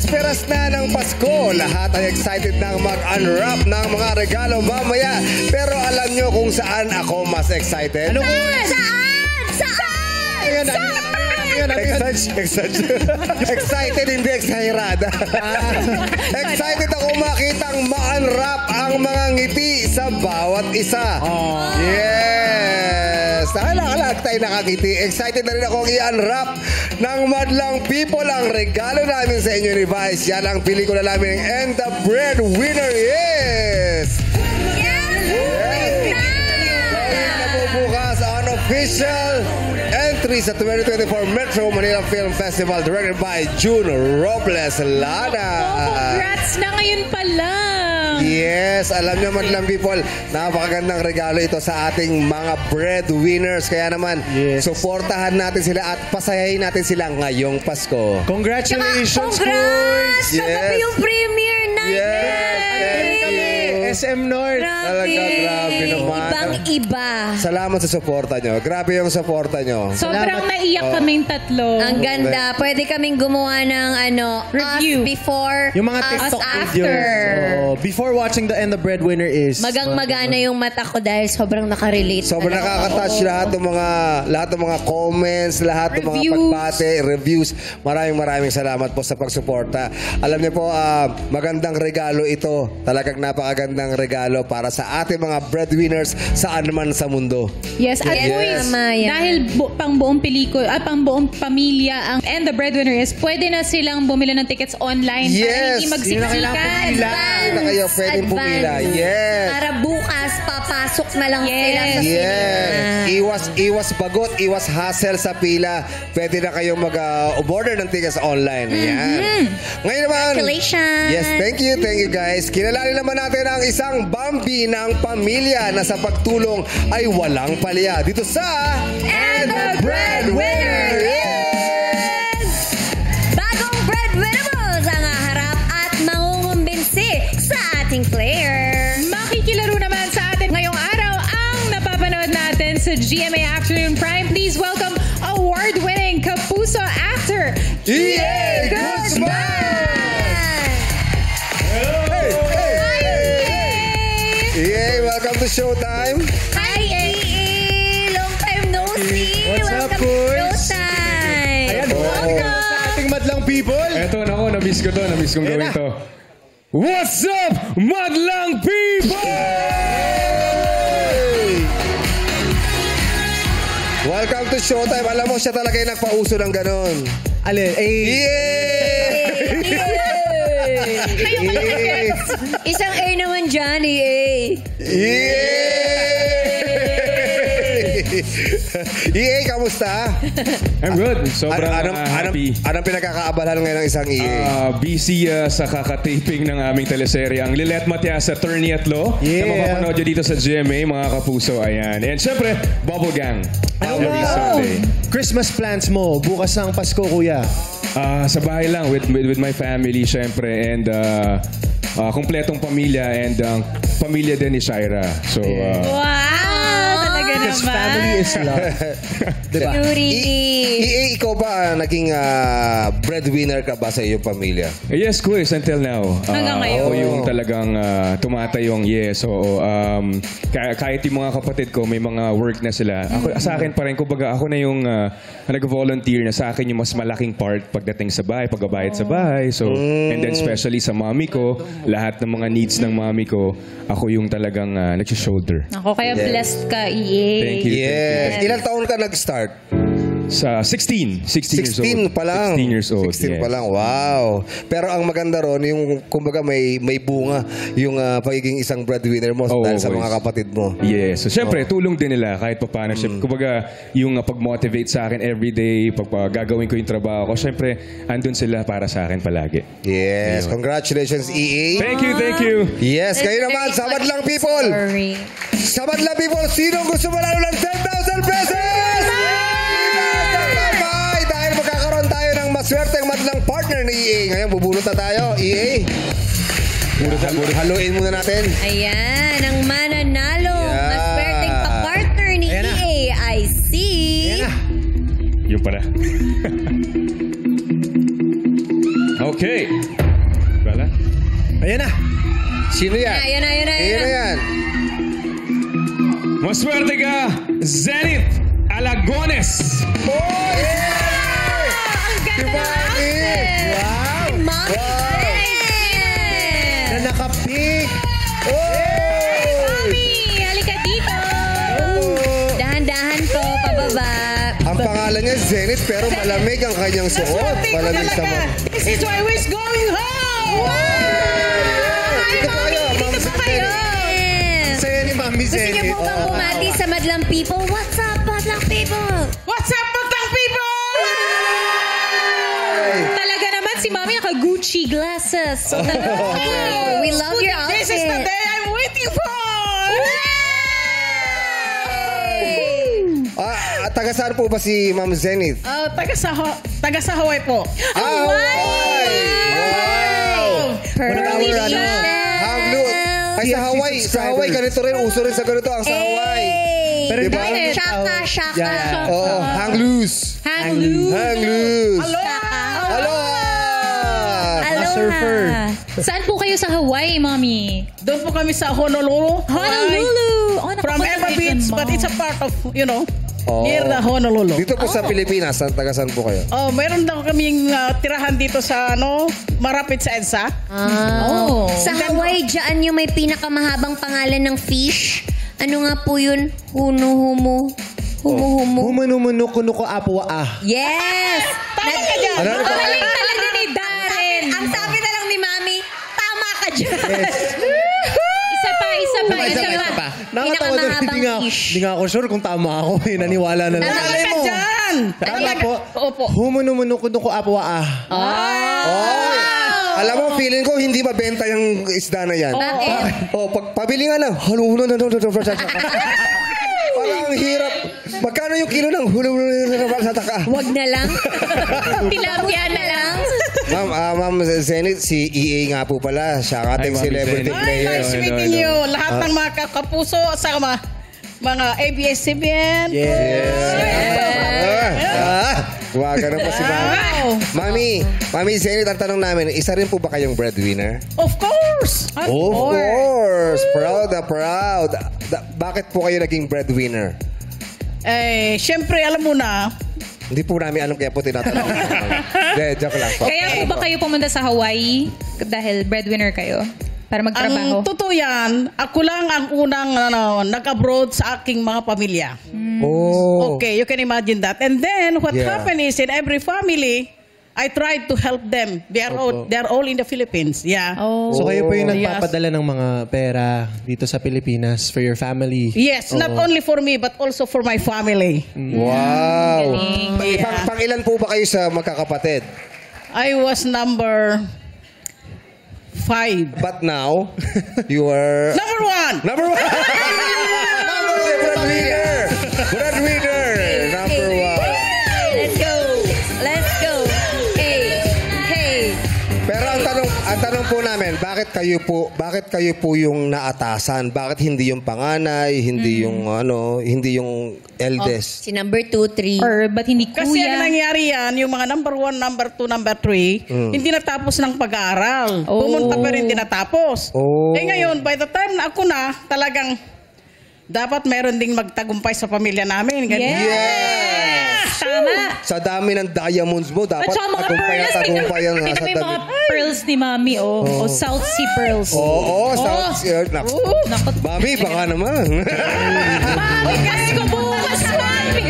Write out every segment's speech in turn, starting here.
Bisperas na ng Pasko. Lahat ay excited nang mag-unwrap ng mga regalo mamaya. Pero alam nyo kung saan ako mas excited? Ano kung... Excited, hindi excited. Excited ako makitang ma-unwrap ang mga ngiti sa bawat isa. Yes! Alag tayo nakakiti. Excited na rin akong i-unwrap ng madlang people ang regalo namin sa inyo ni Vice. Yan ang pelikula namin and the breadwinner is... Gawin na po bukas ang official entry sa 2024 Metro Manila Film Festival directed by June Robles Lana. Congrats na ngayon pa lang. Yes, alam nyo madlang people, napakagandang regalo ito sa ating mga breadwinners. Kaya naman, suportahan natin sila at pasayahin natin sila ngayong Pasko. Congratulations, Congrats! Yes. Kagabi yung premiere night. SM North. Talaga, grabe naman. Ibang-iba. Salamat sa suporta nyo. Grabe yung suporta nyo. Sobrang naiyak kaming tatlo. Ang ganda. Pwede kaming gumawa ng Review. us before, Yung mga us TikTok after. videos. Before watching the end, the breadwinner is... Magang-magana yung mata ko dahil sobrang nakarelate. Sobrang nakaka-touch lahat ng mga comments, lahat ng mga Reviews. pagbate, reviews. Maraming salamat po sa pagsuporta. Alam niyo po, magandang regalo ito. Talagang napakagandang regalo para sa ating mga breadwinners saan man sa mundo. Yes, at boys, dahil pang buong pelikula, pang buong pamilya ang and the breadwinner is, pwede na silang bumili ng tickets online para hindi magsiksikan. Hindi na kayo pwedeng pumila. Yes. Para bukas, papasok na lang sila sa Yes. Iwas bagot, iwas hassle sa pila. Pwede na kayong mag-order ng tickets online. Yan. Ngayon naman. Congratulations. Yes, thank you guys. Kilalanin naman natin ang isang Bambi ng pamilya na sa pagtulong ay walang palya. Dito sa And the breadwinner is... Bagong breadwinnables ang haharap at mangungumbinsi sa ating player. Makikilaro naman sa atin ngayong araw ang napapanood natin sa GMA Afternoon Prime. Please welcome award-winning Kapuso actor, EA Guzman! EA, welcome to Showtime. Hi, EA! Long time no see! What's up, Welcome to boys? Showtime! Ayan, welcome sa ating madlang people. Eto, nako, na-miss ko to. Na-miss kong gawin to. What's up, madlang people? Welcome to Showtime. Alam mo, siya talaga yung nagpauso ng ganon. Alin? Isang A naman dyan, EA! EA, kamusta? I'm good. Sobrang happy. Anong pinagkakaabalahan ngayon ng isang EA? Busy sa kakataping ng aming teleserye, ang Lilet Matias, Attorney at Law. Na mapapanood nyo dito sa GMA, mga kapuso. Ayan. And syempre, Bubble Gang. Every Sunday. Christmas plans mo, bukas ng Pasko, kuya. Sa bahay lang, with my family, syempre. And kumpletong pamilya and pamilya din ni Shaira. So, wow! Talaga Because naman. family is love. Diba? EA, ikaw ba naging breadwinner ka ba sa iyong pamilya? yes, quiz until now. Hanggang ngayon. Ako yung talagang tumatayong yes. So, kahit yung mga kapatid ko, may mga work na sila. Ako, sa akin pa rin, kumbaga, ako na yung nag-volunteer na sa akin yung mas malaking part pagdating sa bahay, pagbabayad sa bahay. So, and then especially sa mami ko, lahat ng mga needs ng mami ko, ako yung talagang nag-shoulder. Ako, kaya blessed ka, EA. Thank you. Yes. Ilang taon ka nag-start? Sa 16 years 16 old. pa lang. 16 years old. 16 pa lang. Wow. Pero ang maganda ron, yung kumbaga may bunga yung pagiging isang breadwinner mo dahil sa mga kapatid mo. Yes. So, syempre, tulong din nila kahit pa paano. Kumbaga, yung pag-motivate sa akin everyday, pag gagawin ko yung trabaho ko, syempre, andun sila para sa akin palagi. Yes. Congratulations, EA. Thank you. Yes. Kayo naman, sa madlang people. Sa madlang people, sinong gusto manalo ng 10,000 pesos? Dahil magkakaroon tayo ng maswerteng madlang partner ni EA. Ngayon, bubulot na tayo. EA. Haluin muna natin. Ayan, ang mananalo. Maswerteng pa-partner ni EA ay si... Yung pala. Okay. Ayan na. Sino yan? Ayan na, ayan na, Sino ayan na. yan? Maswerte ka, Zenith Alagones. Boy! Ang Si ganda ng Mami! outfit. Wow! Mami Wow! Na naka-pink. Mami, halika dito. Dahan-dahan po, pababa. Ang pangalan niya Zenith pero malamig ang kanyang suot. Malamig sa mga... This is why we're going home! Dito po kayo, Ma'am Dito po kayo. Yes. Sa'yo ni Mami Gusto niyo Zenith. po bang bumati sa Madlang People? What's up, Madlang People? What's up, Batang people? Talaga naman si Mami naka-Gucci glasses. So, We love your This is the outfit. day I'm waiting for! Taga saan po ba si Ma'am Zenith? Taga sa Hawaii po. Hawaii! Wow! Pearly Ano? Shell. Hanglu. Ay, sa Hawaii. Sa Hawaii, ganito rin. Uso rin sa ganito ang sa Hawaii. Pero Diba? hindi- Shaka, shaka. Yeah. Oo, hang loose. hang loose. Hang loose. Shaka. Aloha! Aloha. surfer. Saan po kayo sa Hawaii, Mami? Doon po kami sa Honolulu. Honolulu. Oh, From nakapunta Eva kayo Beach, dyan, but Mom. it's a part of, Oh. near the Honolulu. Dito po sa Pilipinas, taga saan po kayo? Oh, meron daw kaming tirahan dito sa marapit sa EDSA. Oh. Sa Hawaii, dyan yung may pinakamahabang pangalan ng fish. Ano nga po yun? Humuhumu. Humuhumu. Humunu-munu-kunuko apwa ah. Yes! Tama ka dyan. Ano? Galing talaga ni Darren. Ang sabi na lang ni Mami, tama ka dyan. Isa pa. Nakatawa na, Pinakamahabang hindi fish. nga ako sure kung tama ako. Naniwala na lang. Tama ka dyan. Tama po. Opo. Humunu-munu-kunuko apwa ah. Oh. Alam mo, feeling ko hindi mabenta yung isda na yan. Bakit? Oh, pabili nga lang. Parang ang hirap. Magkano yung kilo ng sa taka? Wag na lang. Tilapia na lang. Ma'am Zenith, si EA nga po pala. Siya ang ating Hi, Ma'am celebrity Zenith. Ay, player. nice meeting you. Lahat ng mga kapuso sa mga ABS-CBN. Waga na po si Mami. Mami Zenith, ang tanong namin, isa rin po ba kayong breadwinner? Of course. Of course. Proud na proud. Bakit po kayo naging breadwinner? Siyempre, alam mo na, Hindi po namin alam kaya po tinatanong. Hindi, joke lang po. Kaya po ba kayo pumunta sa Hawaii dahil breadwinner kayo? Para magtrabaho? ang totoo yan, ako lang ang unang nag-abroad sa aking mga pamilya. Oh. Okay, you can imagine that. And then, what Yeah. happened is, in every family, I tried to help them. They are all in the Philippines. Yeah. Oh. So kayo po yung Yes. nagpapadala ng mga pera dito sa Pilipinas for your family. Yes, not only for me, but also for my family. Wow. Galing. Pang ilan po ba kayo sa magkakapatid? I was number 5. But now, you are... Number 1! Number one! Breadwinner! Breadwinner! Number one. Let's go. Let's go. Hey. Pero ang tanong po namin, bakit kayo po yung naatasan? Bakit hindi yung panganay, hindi yung eldest? Si number 2, 3. Or ba't hindi Kasi ang kuya? nangyari yan, yung mga number 1, number 2, number 3, hindi natapos ng pag-aaral. Oh. Pumunta pa rin, hindi natapos. Oh. Ngayon, by the time na ako na, talagang dapat meron ding magtagumpay sa pamilya namin. Ganyan. Yes! Tama. Sa dami ng diamonds mo, dapat At saka mga pearls. tagumpayan nga Tingnan sa mo yung dami. mga pearls ni Mami, oh. Oh, South Sea pearls. Oo, naku. Naku. Mami, baka naman. Mami, gas ko bukas, Mami.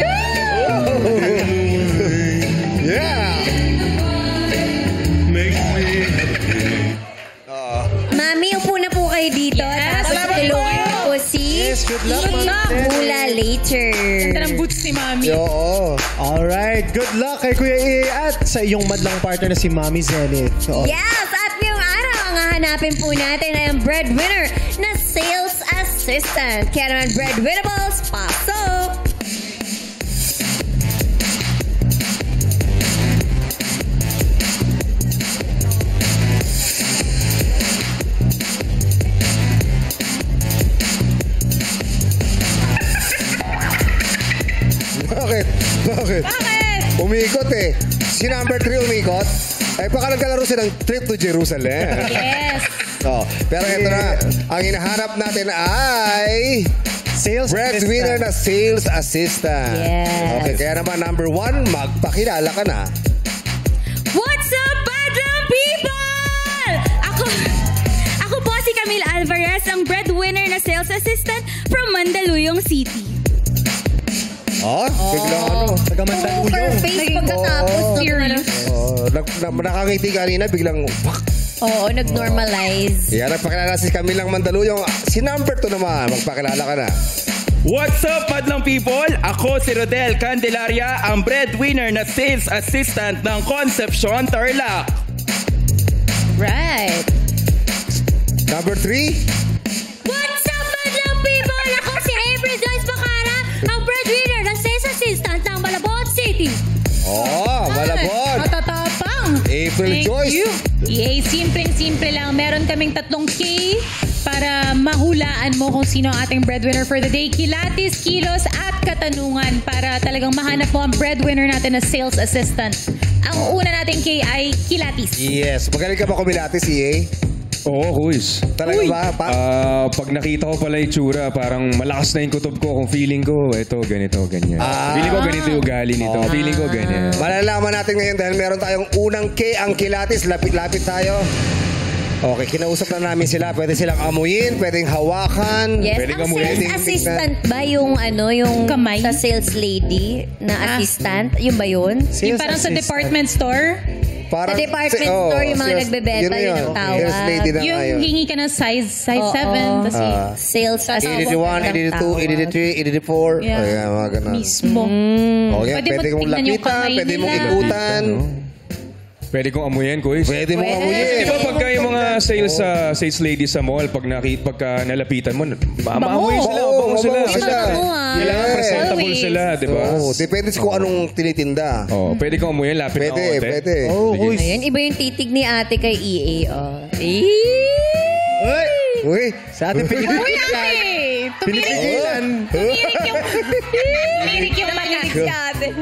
Yeah! Mami, upo na po kayo dito. Yes. Tapos Salamat tulungan po. niyo po si Yes, good luck, Good luck. Mula later. Ganda ng boots ni Mami. Oo. Alright, good luck kay Kuya E at sa iyong madlang partner na si Mami Zenith. So, Yes, at ngayong araw, ang hahanapin po natin ay ang breadwinner na sales assistant. Kaya naman, breadwinnables, pasok! Bakit? Bakit? Umikot eh. Si number 3 umikot. Ay, baka nagkalaro silang trip to Jerusalem. Yes. Oh, pero ito na, ang hinahanap natin ay Sales breadwinner assistant. na sales assistant. Yes. Okay, kaya naman number 1, magpakilala ka na. What's up, Badlang people? Ako po si Camille Alvarez, ang breadwinner na sales assistant from Mandaluyong City. Oh, biglang ano. Taga-Mandaluyong. Poker face pagkatapos ng ano. Nakangiti kanina, biglang, fuck. Oo, nag-normalize. Yan, nagpakilala si Camilang Mandaluyong. Si number 2 naman, magpakilala ka na. What's up, madlang people? Ako si Rodel Candelaria, ang breadwinner na sales assistant ng Concepcion Tarlac. Right. Number 3, What's up, Badlang people? Ako si April Joyce Bacara, ang breadwinner ng sales assistant ng Malabon City. oh, malabon. Matatapang. April Thank Joyce. you. Yay, simpleng-simple lang. Meron kaming 3 K para mahulaan mo kung sino ang ating breadwinner for the day. Kilatis, kilos, at katanungan para talagang mahanap mo ang breadwinner natin na sales assistant. Ang una nating K ay kilatis. Yes, magaling ka ba kumilatis, EA? Oo, quiz. Talaga ba? Pag nakita ko pala yung tsura, parang malakas na yung kutob ko kung feeling ko, eto, ganito, ganyan. Feeling ko ganito yung ugali nito. Feeling ko ganyan. Malalaman natin ngayon dahil meron tayong unang K ang kilatis. Lapit-lapit tayo. Okay, kinausap na namin sila. Pwede silang amuyin, pwedeng hawakan. Yes, Pwede ka ang muli. sales Pwedeng assistant ba yung yung Kamay? sa sales lady na assistant? Yung ba yun? Yung parang sa department store, Parang, Sa department store, yung mga nagbebenta, yun ang tawag. Sales lady na yung ngayon. hingi ka ng size 7, tas Sales assistant. 81, 82, 83, 84. Yeah. Ayan, mga ganun. mismo. Okay, Pwede mo pwede mong tignan yung lapitan, kamay pwede mong nila. ikutan. Pwede kong amuyin, quiz. Pwede mong amuyin. Di ba pagka yung mga sales ladies sa mall, pagka nalapitan mo, maamoy sila, Oo, bango sila. mabango sila. Kailangan Yes. presentable Always. sila, di ba? Oo, depende sa kung anong tinitinda. Oh, pwede kong amuyin, lapit na Pwede, ako. konti. pwede. Oh, Sige. uy. Ayun, iba yung titig ni ate kay EA. Oh. Uy! Uy, Sa ating Pilipinas. Uy, ate! Pinipigilan. Tumirik yung mata.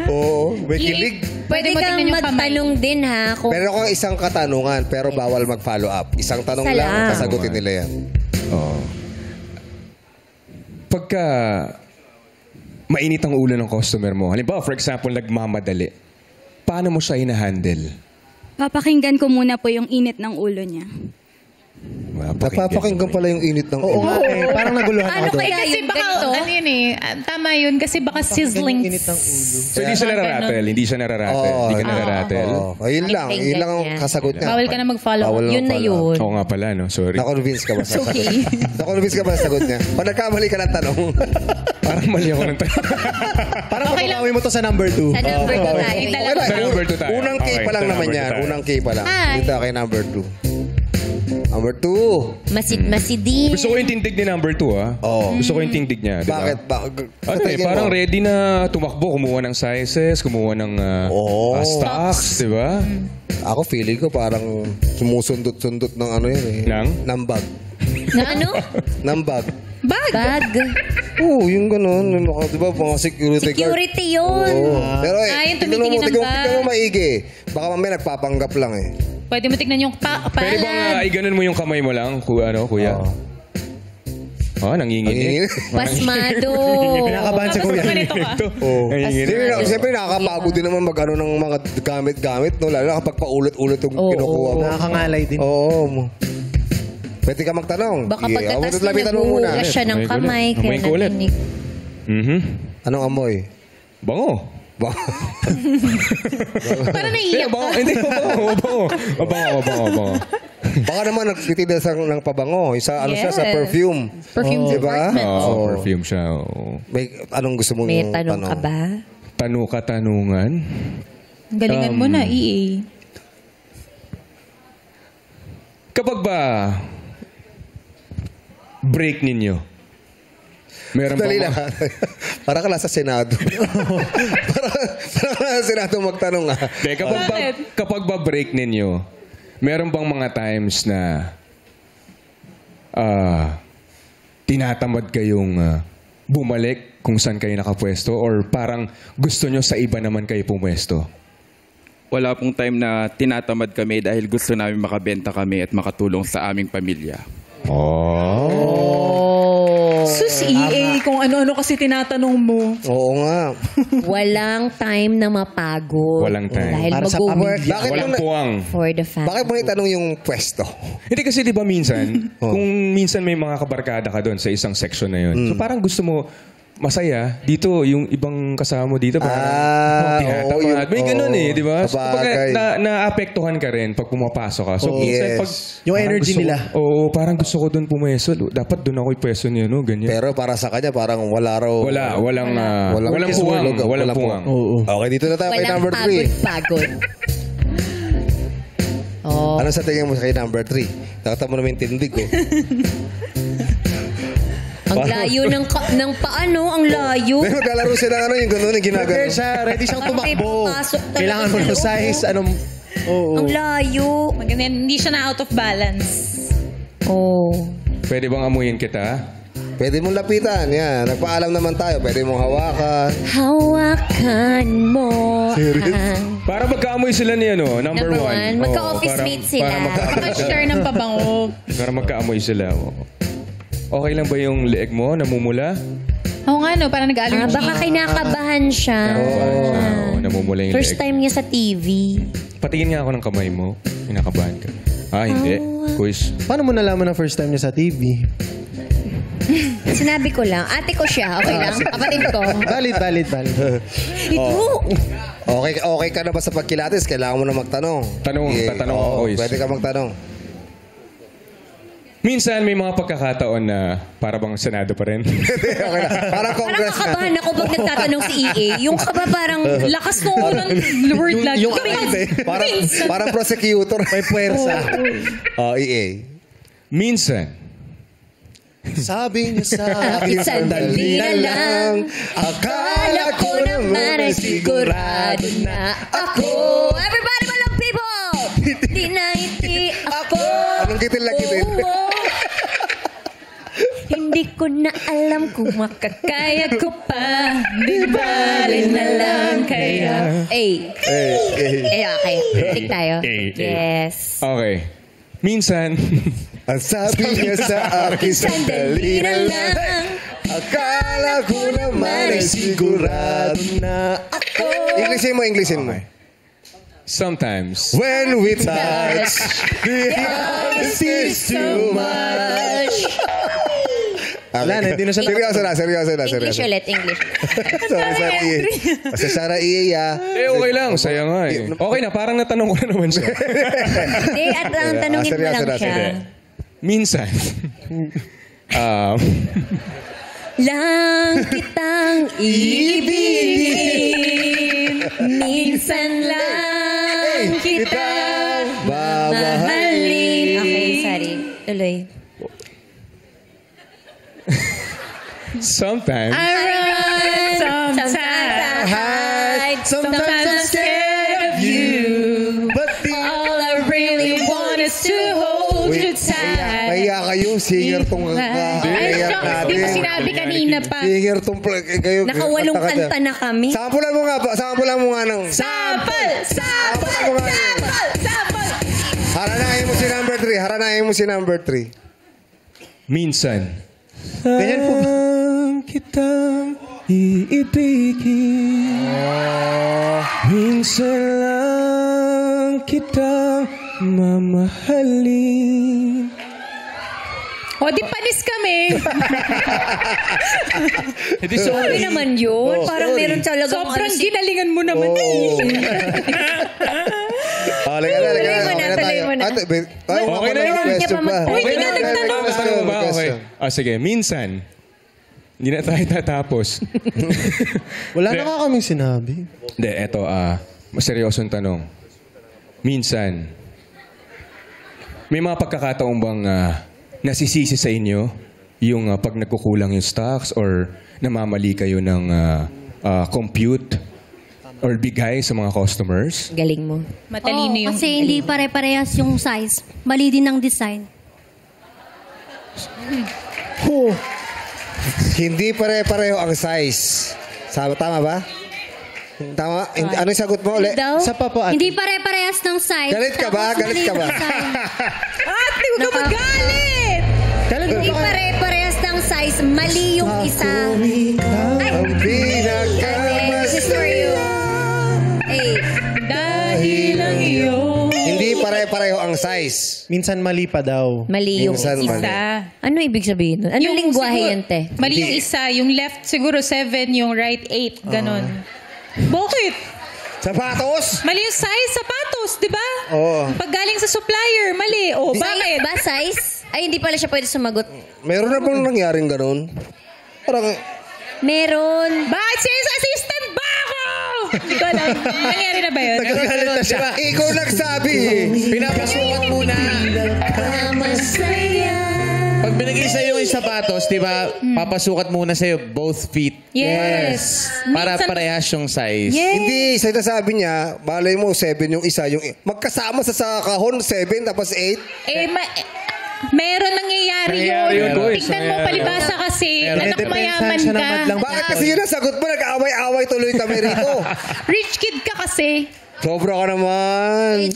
oo, may kilig. Pwede mo kang tingnan yung kamay. magtanong din ha. Kung Meron ako isang katanungan pero bawal mag-follow up. Isang tanong Isa lang, lang. kasagutin nila yan. Oo. Pagka mainit ang ulo ng customer mo, halimbawa, for example, nagmamadali, paano mo siya hinahandle? Papakinggan ko muna po yung init ng ulo niya. Napapakinggan pala yung init ng Oo nga eh. Parang naguluhan ano ako doon. kaya Kasi yung baka, ganito? ano yun eh, tama yun, kasi baka sizzling. Init ng ulo. So, hindi siya nararatel? Hindi siya nararatel? Hindi ka nararatel? Ayun lang. Pakinggan Yun lang ang niya. kasagot niya. Bawal ka na mag-follow Bawal up. na Yun na mag-follow up. yun. Oo nga pala, no? Sorry. Na-convince ka ba sa Okay. sagot? Na-convince ka ba sa sagot niya? Pag nagkamali ka ng tanong. Parang mali ako ng tanong. Parang mababawi mo to sa number 2. Sa number 2 tayo. Okay lang. Sa number 2 tayo. Unang K Okay, pa lang sa naman number yan. two tayo. Unang K pa lang. Hi. Dito kay number 2. Number 2. Masidin. Gusto ko yung tindig ni number 2, ah. Oo. Gusto ko yung tindig niya, di ba? Bakit? Ano eh, parang ready na tumakbo, kumuha ng sizes, kumuha ng Oo. stocks, di ba? Ako feeling ko parang sumusundot-sundot ng ano yan eh. Ng bag. Na ano? Ng bag. Bag! Bag. Oo, yung gano'n. Di ba, mga security guard. Security yun. Oo. Pero yung tumitingin ng bag. tignan mo maigi. Baka mamaya nagpapanggap lang eh. Pwede mo tignan yung Pwede bang palad. iganon mo yung kamay mo lang, kuya? Oo. Nanginginig. Pasmado. Pinakabahan si Kuya. Ganito ka. Oo. Nanginginig. Siyempre nakakapagod din naman mag-ano ng mga gamit-gamit. No? Lalo na kapag paulit-ulit yung kinukuha mo. Nakakangalay din. Oo. Pwede ka magtanong. Baka Yeah. pagkatas Lapitan na mo muna. nagbuhugas siya ng Amoy ko kamay. ulit. Amoy ko ulit. narinig. Anong amoy? Bango. Parang naiiyak Bango. ka. Hindi, bango. Baka naman nagtitinda ng pabango. Isa, ano siya, sa Yes. perfume. Perfume Diba? department. Oo, perfume siya. Oo. May, anong gusto mong May tanong ka ba? Katanungan. Galingan mo na, EA. Kapag ba break ninyo, meron Dali ba lang. Para ka nasa Senado. para ka nasa Senado magtanong ah. Hindi, kapag ba break ninyo, meron bang mga times na tinatamad kayong bumalik kung saan kayo nakapwesto or parang gusto nyo sa iba naman kayo pumwesto? wala pong time na tinatamad kami dahil gusto namin makabenta kami at makatulong sa aming pamilya. Sus, EA, kung ano-ano kasi tinatanong mo. Oo nga. Walang time na mapagod. Walang time. Dahil Para sa mag-work pamilya. Bakit Walang mo na- puwang. for the family. Bakit mo itanong yung pwesto? Hindi kasi di ba minsan, kung minsan may mga kabarkada ka doon sa isang section na yun. So parang gusto mo masaya. Dito, yung ibang kasama mo dito, parang tinatamad. yun. May ganun di ba? So, Sabagay. naapektuhan ka rin pag pumapasok ka. So, minsan, Yes. pag... Yung parang energy gusto nila. Oo, parang gusto ko doon pumweso. Dapat doon ako ipweso niya, no? Ganyan. Pero para sa kanya, parang wala raw. Walang puwang. Walang puwang. Oo. Okay, dito na tayo kay Walang number 3. pagod-pagod. Oh. Ano sa tingin mo kay number 3? Nakita mo naman yung tindig ko. Ang layo ng paano, ang layo. May maglalaro sila yung gano'n, yung ginagano. Prepare siya. Ready siyang Parang may tumakbo. papasok talaga Kailangan mo sa ng loob, size. Anong... Oo. Ang layo. Maganda, hindi siya na out of balance. Oh. Pwede bang amuyin kita? Pwede mong lapitan, yan. Nagpaalam naman tayo. Pwede mong hawakan. Hawakan mo. Para magkaamoy sila ni number Number 1. one. Magka-office mate sila. Mag-share ng pabango. Para magkaamoy sila. Okay lang ba yung leeg mo? Namumula? Oo nga, no? Parang nag-allergy. Baka kinakabahan siya. Oo, namumula yung First leeg. time niya sa TV. Patingin nga ako ng kamay mo. Kinakabahan ka. Hindi. Quiz. Paano mo nalaman na first time niya sa TV? Sinabi ko lang. Ate ko siya. Okay lang. Kapatid ko. Valid. Ito. Okay ka na ba sa pagkilatis? Kailangan mo na magtanong. Tatanong ako, Is. Pwede ka magtanong. Minsan may mga pagkakataon na para bang senado pa rin. Okay na. Parang Parang congress na. nakabahan ako pag nagtatanong si EA. Yung kaba parang Lakas nung unang word lang. Yung parang prosecutor. May puwersa. EA. Minsan, Sabi niya sa akin, sandali na lang. Akala ko naman ay sigurado na ako. Everybody, walang people! Di na hindi ako. Anong kitil na kitil? Oo. Hindi ko na alam kung makakaya ko pa. Di bali na lang kaya. Okay. Tik tayo. Yes. okay. Minsan, Ang sabi niya sa akin, sandali na lang. Akala ko naman ay sigurado na ako. Englishin mo. sometimes, When we touch, the honesty is too much. Wala na, hindi na siya... Seryoso na. English ulit, English. Sorry. Kasi Sarah iya. okay lang. Saya nga Okay na, parang natanong ko na naman siya. Hindi, at ang tanungin mo lang seryoso. siya. Minsan, Lang kitang ibigin, minsan lang kitang mahalin. Okay, sorry. Tuloy. sometimes, I run, sometimes I hide, Sometimes I'm scared of you. But all I really want is to hold you tight. Mahiya kayo, singer tong Ay, player Di mo natin. sinabi kanina pa. Singer tong kayo. Nakawalong kanta na kami. Sampulan mo nga ng... Sample! Haranahin mo si number 3. minsan, Ganyan po. kitang iibigin. Minsan lang kitang mamahalin. O, di panis kami. Sorry naman yun. Parang meron talaga Sobrang ginalingan mo naman. Tuloy mo na. Okay na yun. Question pa. Uy, hindi na nagtanong. Tanong ba? Okay. Sige, minsan, hindi na tayo tatapos. Wala na nga kaming sinabi. Hindi, eto, seryosong tanong. Minsan, may mga pagkakataon bang nasisisi sa inyo yung pag nagkukulang yung stocks or namamali kayo ng compute or bigay sa mga customers? Galing mo. Matalino yung... Kasi hindi pare-parehas yung size. Mali din ang design. Hindi pare-pareho ang size. Tama ba? Tama? Ano yung sagot mo ulit? Daw? Isa pa po, ate. Hindi pare-parehas ng size. Galit ka ba? Tapos Galit mali ka ba? yung size. Ate, huwag ka magalit! Kailan Hindi ba? pare-parehas ng size. Mali yung isa. Ay, Ang this is for you. Hey, Dahil ang iyong Hindi pare-pareho ang size. Minsan mali pa daw. mali yung Minsan isa. mali. Ano ibig sabihin nun? Anong lingwahe yan, te? Mali yung isa. Yung left siguro 7, yung right 8. Ganon. Bakit? Sapatos? Mali yung size, sapatos, di ba? Oo. Pag galing sa supplier, mali. O, bakit? Ba size? Ay, hindi pala siya pwede sumagot. Meron na bang nangyaring ganun? Parang, Meron. Bakit sales assistant ba ako? Hindi ko alam. Nangyari na ba yun? nagagalit na siya. Ikaw nagsabi eh. Pinapasukat muna. Pag binigay sa'yo yung sapatos, di ba, papasukat muna sa'yo both feet. Yes. Para Minsan- parehas yung size. Yes. Hindi, sinasabi niya, balay mo 7 yung isa, yung magkasama sa kahon 7 tapos 8. Meron nangyayari Nangyayari yun. yun, boys. Tignan mo, palibasa kasi. Meron. Anak mayaman siya ng ka. madlang Bakit kasi yun ang sagot mo? Nag-away-away tuloy kami rito. Rich kid ka kasi. Sobra ka naman.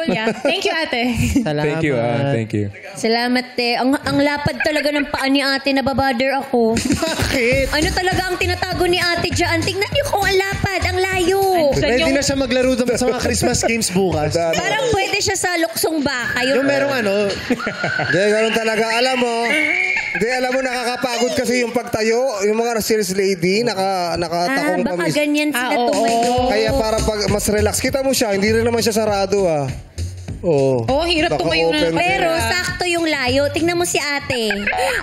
Yeah. Thank you, ate. Salamat. Thank you, thank you. Salamat, te. Ang lapad talaga ng paa ni ate. Nababother ako. Bakit? Ano talaga ang tinatago ni ate dyan? Tingnan niyo kung ang lapad, ang layo. Ready na siya maglaro doon sa mga Christmas games bukas. Parang pwede siya sa luksong baka. Yung merong ano, Hindi, ganun talaga. Alam mo, nakakapagod kasi yung pagtayo. Yung mga sales lady, nakatakong baka kami. ganyan sila tumayo. Kaya para pag mas relax, kita mo siya, hindi rin naman siya sarado ah. Oo. Oh, hirap tumayo na. Naka-open din. Pero sakto yung layo. Tingnan mo si ate.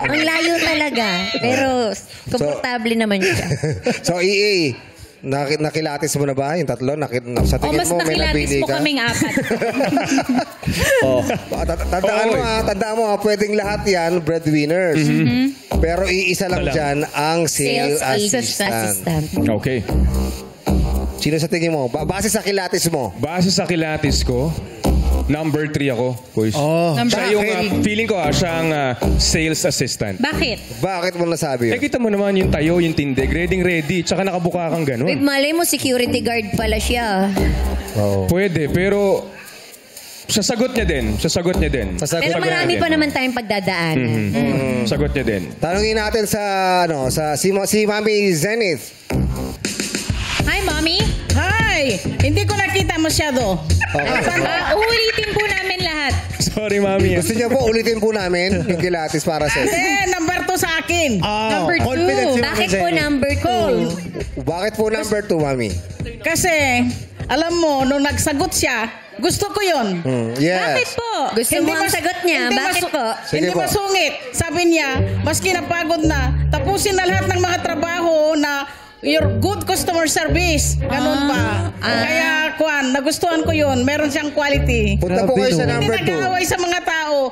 Ang layo talaga. Pero komportable naman siya. So, EA, nakilatis mo na ba yung tatlo? Sa tingin Mas mo, may nakilatis napili mo ka? kaming 4. Tandaan mo, pwedeng lahat yan, breadwinners. Pero iisa lang dyan ang sales assistant. Okay. Sino sa tingin mo? Base sa kilatis mo. Base sa kilatis ko, number 3 ako, boys. Siya yung, feeling ko siya ang sales assistant. Bakit? Bakit mo nasabi yun? Kita mo naman yung tayo, yung tindig, ready, tsaka nakabuka kang Uy, ganun. malay mo security guard pala siya. Pwede, pero sasagot niya din. Pero marami pa naman tayong pagdadaanan. Sagot niya din. Tanungin natin si Mami Zenith. Hi, Mommy. Hi! Hindi ko nakita masyado. Uulitin po namin lahat. Sorry, Mami. Gusto niyo po ulitin po namin yung kilatis para sa... Number 2 sa akin. Number 2. Bakit po number 2? Bakit po number 2, Mami? Kasi, alam mo, nung nagsagot siya, gusto ko yun. Yes. Bakit po? Gusto mo ang sagot niya? hindi Bakit po? Sige Hindi po. masungit. Sabi niya, maski napagod na, tapusin na lahat ng mga trabaho na your good customer service. Ganun ba? Kaya, nagustuhan ko yun. Meron siyang quality. Punta po kayo sa Hindi number 2. nag-aaway sa mga tao.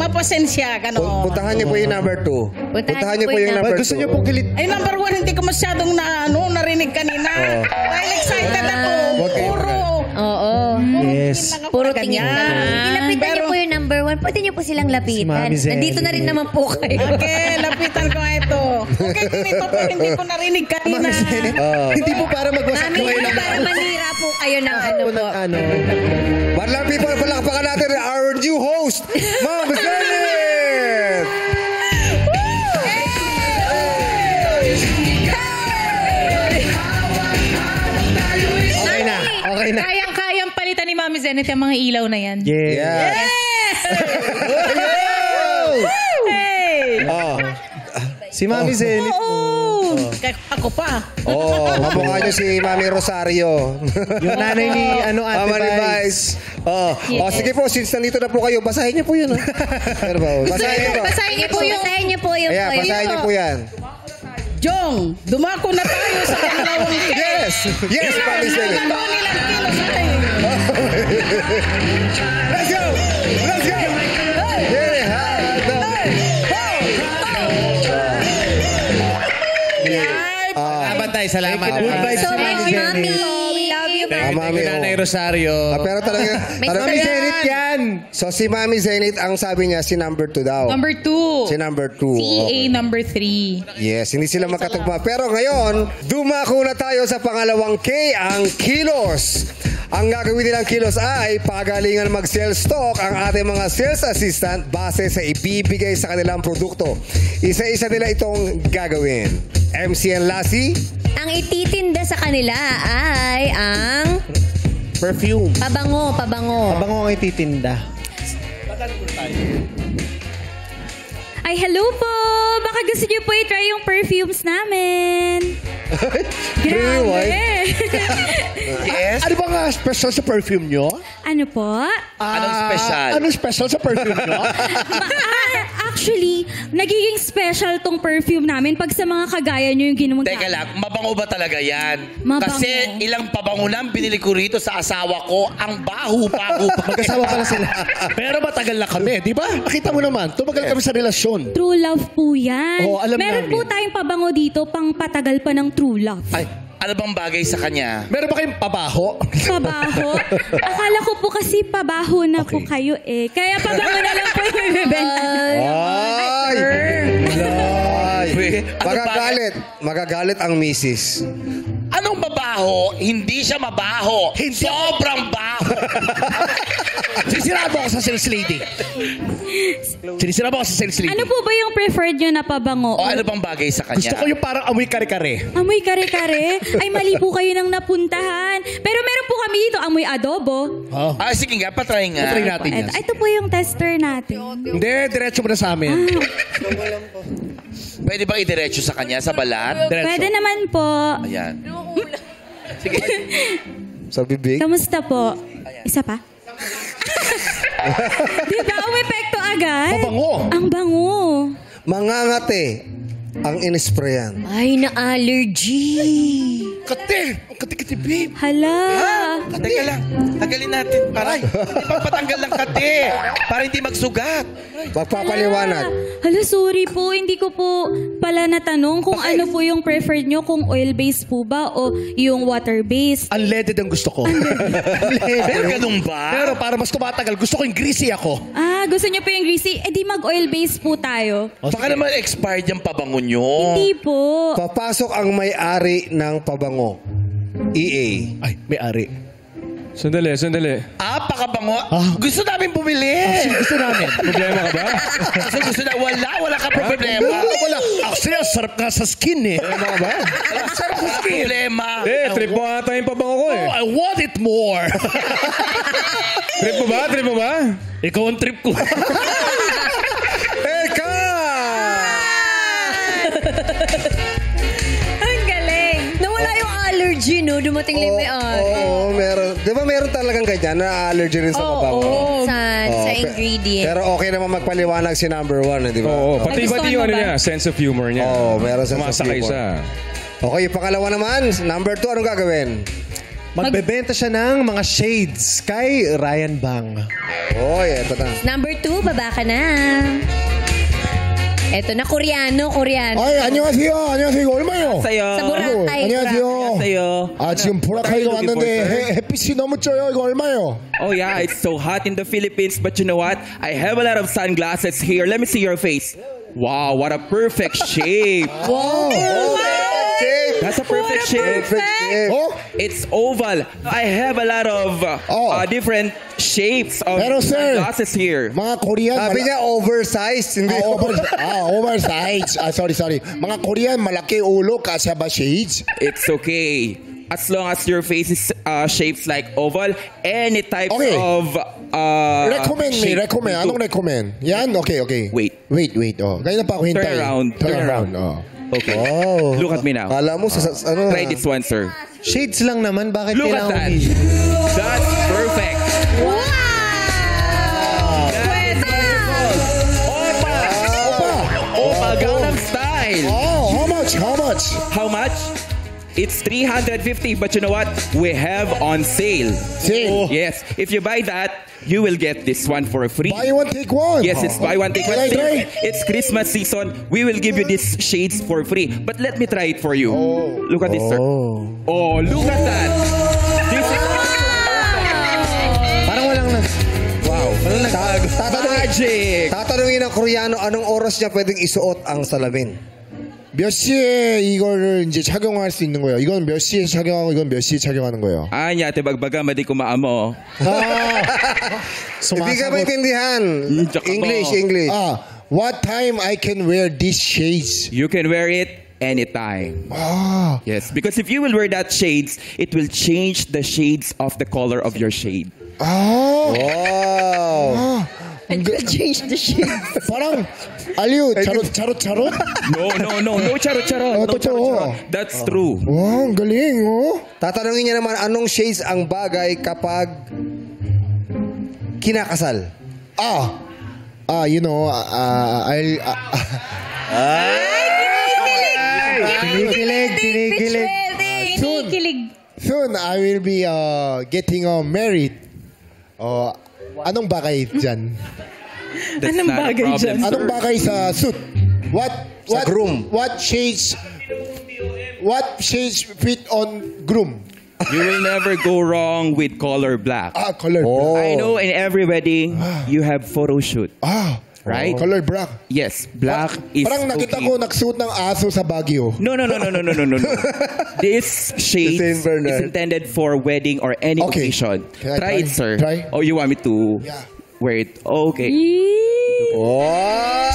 Mapasensya. Ganun. Puntahan niyo po yung number 2. Puntahan niyo po yung number 2. gusto niyo pong kilit. Ay, number 1, hindi ko masyadong narinig kanina. Dahil excited ako. Puro. Oo. Yes. Puro tingin lang. Ilapitan niyo Pero- po yung number 1. Pwede niyo po silang lapitan. Mami Zenny. Nandito na rin naman po kayo. Okay, lapitan ko ito. Okay, ganito po, hindi ko narinig kanina. Hindi po para magwasak Mami, kayo hindi ng para manira po kayo ng ano po. Madlang people, palakpakan natin our new host, Ma'am Zenith! Okay na. Kayang-kayang palitan ni Mami Zenith yung mga ilaw na yan. Yeah. Hey! Si Mami Zenith. Ako pa. Kamukha niyo si Mami Rosario. Yung nanay ni Ate Mama ni Vice. Vice. Sige po, since nandito na po kayo, basahin niyo po yun. Pero ba, basahin niyo po. Basahin niyo po yung... Basahin niyo po yung Ayan, basahin niyo po yan. Jong, dumako na tayo sa pangalawang cake. Yes! Yes, Mami Zenith. Ano nilang kilos ay? Let's go! Let's go! Salamat tayo, salamat. Goodbye So si much, Mami Mami. Zenith. We love you Mami, Nanay Rosario. pero talaga... May Mami story. Zenith yan. So si Mami Zenith, ang sabi niya, si number 2 daw. Number 2. Si number 2. CEA number 3. Yes, hindi sila makatugma. Pero ngayon, dumako na tayo sa pangalawang K, ang kilos. Ang gagawin nilang kilos ay pagalingan mag-sales talk ang ating mga sales assistant base sa ibibigay sa kanilang produkto. Isa-isa nila itong gagawin. MCN Lassie, Ang ititinda sa kanila ay ang Perfume. pabango. Pabango ang ititinda. Ay, hello po! Baka gusto niyo po i-try yung perfumes namin. Grabe! Yes? Ano ba nga special sa perfume nyo? Ano po? Anong special? Anong special sa perfume nyo? Actually, nagiging special tong perfume namin pag sa mga kagaya nyo yung ginamang Teka lang, mabango ba talaga yan? Mabango. Kasi ilang pabango lang binili ko rito sa asawa ko, ang baho-baho pa. Magkasama pala sila. Pero matagal na kami, di ba? Nakita mo naman, tumagal kami sa relasyon. True love po yan. Oo, alam Meron namin. po tayong pabango dito pang patagal pa ng true love. Ay, ano bang bagay sa kanya? Meron ba kayong pabaho? Pabaho. Akala ko po kasi pabaho na po kayo eh. Kaya pabango na lang po yung ibibenta. Ay! Wait, Magagalit. Magagalit ang misis. Anong mabaho? Hindi siya mabaho. Sobrang baho. Sinisira mo ako sa sales lady. Sinisira mo ako sa sales lady. Ano po ba yung preferred nyo na pabango? O ano bang bagay sa kanya? Gusto ko yung parang amoy kare-kare. Amoy kare-kare? Ay, mali po kayo nang napuntahan. Pero meron po kami dito, amoy adobo. Oh. Ah, sige nga, patry nga. Try natin yan. Ito po yung tester natin. Hindi, diretso mo na sa amin. Pwede bang idiretso sa kanya, sa balat? Diretso. Pwede naman po. Ayan. Sige. Sa bibig. Kamusta po? Isa pa? Di ba? Umepekto agad? Mabango. Ang bango. Mangangate ang inisprayan. Ay, na-allergy. Kate! Ang kati-kati, babe. Hala. Teka lang. Tagalin natin. Para ipapatanggal ng kate. Para hindi magsugat. Magpapaliwanag. Hala, sorry po. Hindi ko po pala natanong kung ano po yung preferred nyo. Kung oil-based po ba o yung water-based. Unleaded ang gusto ko. Pero ganun ba? Pero para mas tumatagal, gusto ko yung greasy ako. Ah, gusto nyo po yung greasy? Eh di mag-oil-based po tayo. Baka naman expired yung pabango nyo. Hindi po. Papasok ang may-ari ng pabango. EA. Ay, may-ari. Sandali. Ah, pakabango. Gusto namin bumili. Gusto namin. Problema ka ba? Kasi gusto na, wala ka problema. Wala. Actually, ang sarap nga sa skin eh. Problema ka ba? Sarap sa problema. Trip mo ata yung pabango ko eh. Oh, I want it more. Trip mo ba? Ikaw ang trip ko. Eka! Ang galing. Nawala yung allergy, no? Dumating lang yung may-ari. Oo, meron. Di ba meron talagang ganyan na allergy rin sa pabango? Sa pe- ingredient. Pero okay naman magpaliwanag si number 1, di ba? Oo, pati Nagustuhan yung mo ano ba? niya, sense of humor niya. Oo, meron sense of Sumasakay humor. sa... Okay, yung pangalawa naman, number 2, anong gagawin? Magbebenta siya ng mga shades kay Ryan Bang. Oy, eto na. Number 2, baba ka na. Eto na, Koreano. 아이 안녕하세요. 안녕하세요. 이거 얼마예요? Sa Boracay. 안녕하세요. 안녕하세요. 아 지금 보라카이가 왔는데 햇빛이 너무 쪄요. 이거 얼마예요? Oh yeah, it's so hot in the Philippines, but you know what? I have a lot of sunglasses here. Let me see your face. Wow, what a perfect shape. That's a perfect shape. Oh? It's oval. I have a lot of different shapes of Pero sir, sunglasses here. mga Korean Sabi niya oversized, hindi oversize. Sorry. Mga Korean malaki ulo kasi ba shades? It's okay. As long as your face is shaped like oval, any type Okay. of Recommend. Anong recommend? Yan? Okay. Wait. Oh. Ganyan pa ako hintay. Turn around. Oh. Okay. Oh. Look at me now. Kala mo, ano? Try this one, sir. Shades lang naman. Bakit Look at kailangan that. That's perfect. Opa Gangnam Style. Oh, how much? How much? It's 350, but you know what? We have on sale. Sale? Yes. If you buy that, you will get this one for free. Buy one, take one. Yes, it's buy one, take one. Try. Since it's Christmas season, we will give you these shades for free. But let me try it for you. Look at this, sir. Oh, look at that. This is Tatanungin ng Koreano, anong oras niya pwedeng isuot ang salamin? 몇 시에 이거를 이제 착용할 수 있는 거예요? 이건 몇 시에 착용하고 이건 몇 시에 착용하는 거예요? Anya, te bagbaga, madi ko maamo. Hindi ka maintindihan. English. What time I can wear these shades? You can wear it anytime. Ah. Yes, because if you will wear that shades, it will change the shades of the color of your shade. Oh. Wow. It will change the shade. parang, aliw, charot? No, charot. Totoo. That's true. Wow, ang galing, oh. Tatanungin niya naman, anong shades ang bagay kapag kinakasal? You know, Soon, I will be getting married. Anong bagay dyan? Anong bagay dyan? Anong bagay sa suit? What groom? What shades fit on groom? You will never go wrong with color black. Color black. I know in every wedding, you have photo shoot. Right? Color black. Yes, black is Parang nakita ko nagsuot ng aso sa Baguio. No. This shade is intended for wedding or any occasion. Can I Try it, sir. Try? Oh, you want me to wear it? Okay. Wow!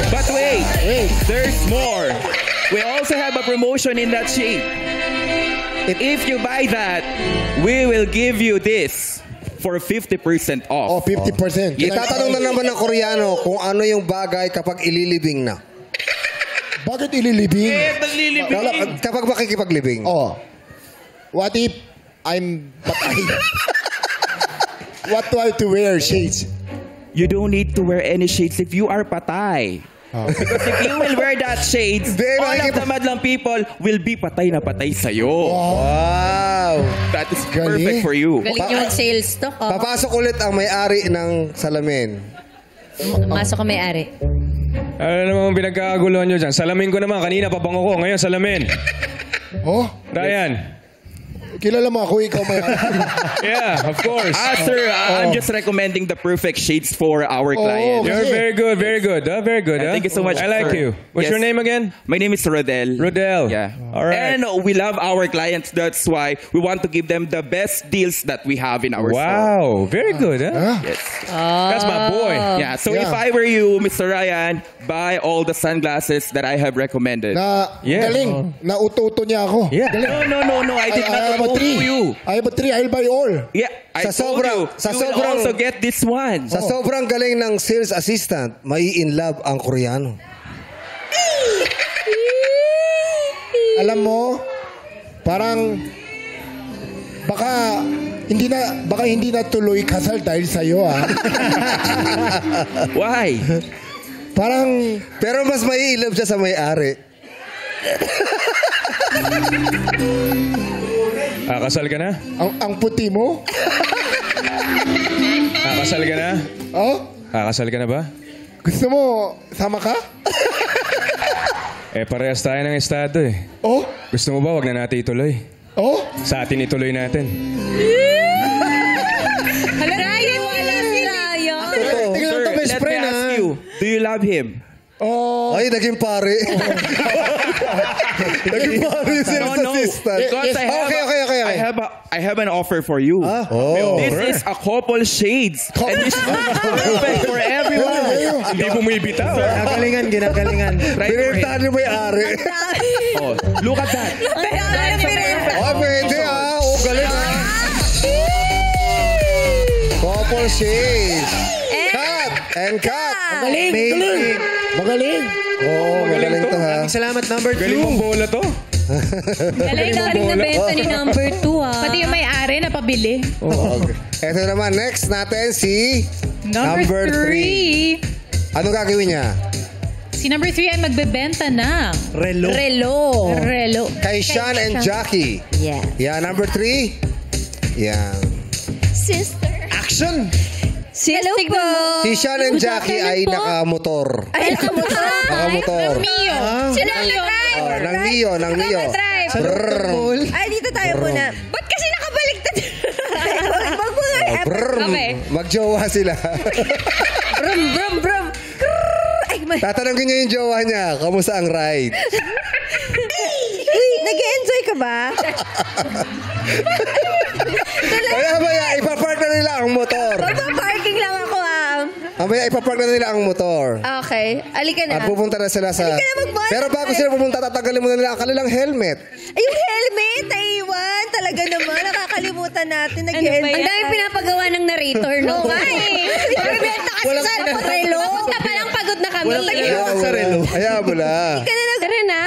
But wait, there's more. We also have a promotion in that shade. If you buy that, we will give you this for 50% off. 50%. Itatanong na naman ng Koreano kung ano yung bagay kapag ililibing na. Bakit ililibing? Kapag makikipaglibing. What if I'm patay? What do I have to wear? Shades? You don't need to wear any shades if you are patay. Because if you will wear that shades, all of the madlang people will be patay na patay sa'yo. Wow! That is perfect for you. Galing yung sales stock. Papasok ulit ang may-ari ng salamin. Masok ang may-ari. Ano naman pinagkakaguluhan nyo dyan? Salamin ko naman. Kanina pabango ko. Ngayon salamin. Ryan. Kilala mo ako, ikaw may Yeah, of course. Sir, I'm just recommending the perfect shades for our clients. You're very good. Very good. Thank you so much. I like you. What's your name again? My name is Rodel. Yeah. All right. And we love our clients. That's why we want to give them the best deals that we have in our store. Wow. Very good, huh? Yes. That's my boy. Yeah. So if I were you, Mr. Ryan, buy all the sunglasses that I have recommended. Galing. Nauto-uto niya ako. Yeah. No. I did not know you. I have a 3. I'll buy all. Yeah. I told you. You will also get this one. Sa sobrang galing ng sales assistant, mai in love ang Koreano. Alam mo, parang baka hindi na tuloy kasal dahil sa iyo Why? Parang pero mas mai in love siya sa may-ari. Kasal ka na? Ang puti mo? Kasal ka na? Kasal ka na ba? Gusto mo sama ka? Parehas tayo ng estado eh. Gusto mo ba wag na natin ituloy? Sa atin ituloy natin. Hala, Ryan, wala si Ryan. Tingnan to best Let me friend ask you, do you love him? Ay, naging pare. Naging pare yung sales assistant. Because I have an offer for you. This is a couple shades. And this is perfect for everyone. Hindi bumibitaw. Ginagalingan. Pinirtahan niyo may-ari. Look at that. Pwede galing couple shades. Cut. Magaling. Magaling to ha. Salamat number 2. Galing mong bola to. Galing na benta ni number 2 Pati yung may-ari na pabili. Ito naman, next natin si Number 3. Anong gagawin niya? Si number 3 ay magbebenta ng Relo. Kay Sean and Jackie. Yeah. Yeah, number 3. Yeah. Sister. Action! Hello po. Si Sean and Jackie ay nakamotor. Ay, nakamotor. Mio. Sino ang driver? Ng Mio. Ay, dito tayo muna. Ba't kasi nakabaliktad? Brrr, magjowa sila. Brum, brum, brum. Tatanungin niyo yung jowa niya, kamusta ang ride? Uy, nag-enjoy ka ba? Maya, ipapark na nila ang motor. Magpa-parking lang ako Maya, ipapark na nila ang motor. Okay, alika na. At pupunta na sila sa... Halika na, mag-bike. Pero bago sila pupunta, tatanggalin muna nila ang kanilang helmet. Ay, yung helmet, naiwan. Talaga naman, nakakalimutan natin. Ano ba yan? Ang daming pinapagawa ng narrator, no? Oo nga eh. Nagbibenta kasi Walang sa relo. Papunta pa lang, pagod na kami. Sa relo. Ayaw mo na. Tara na.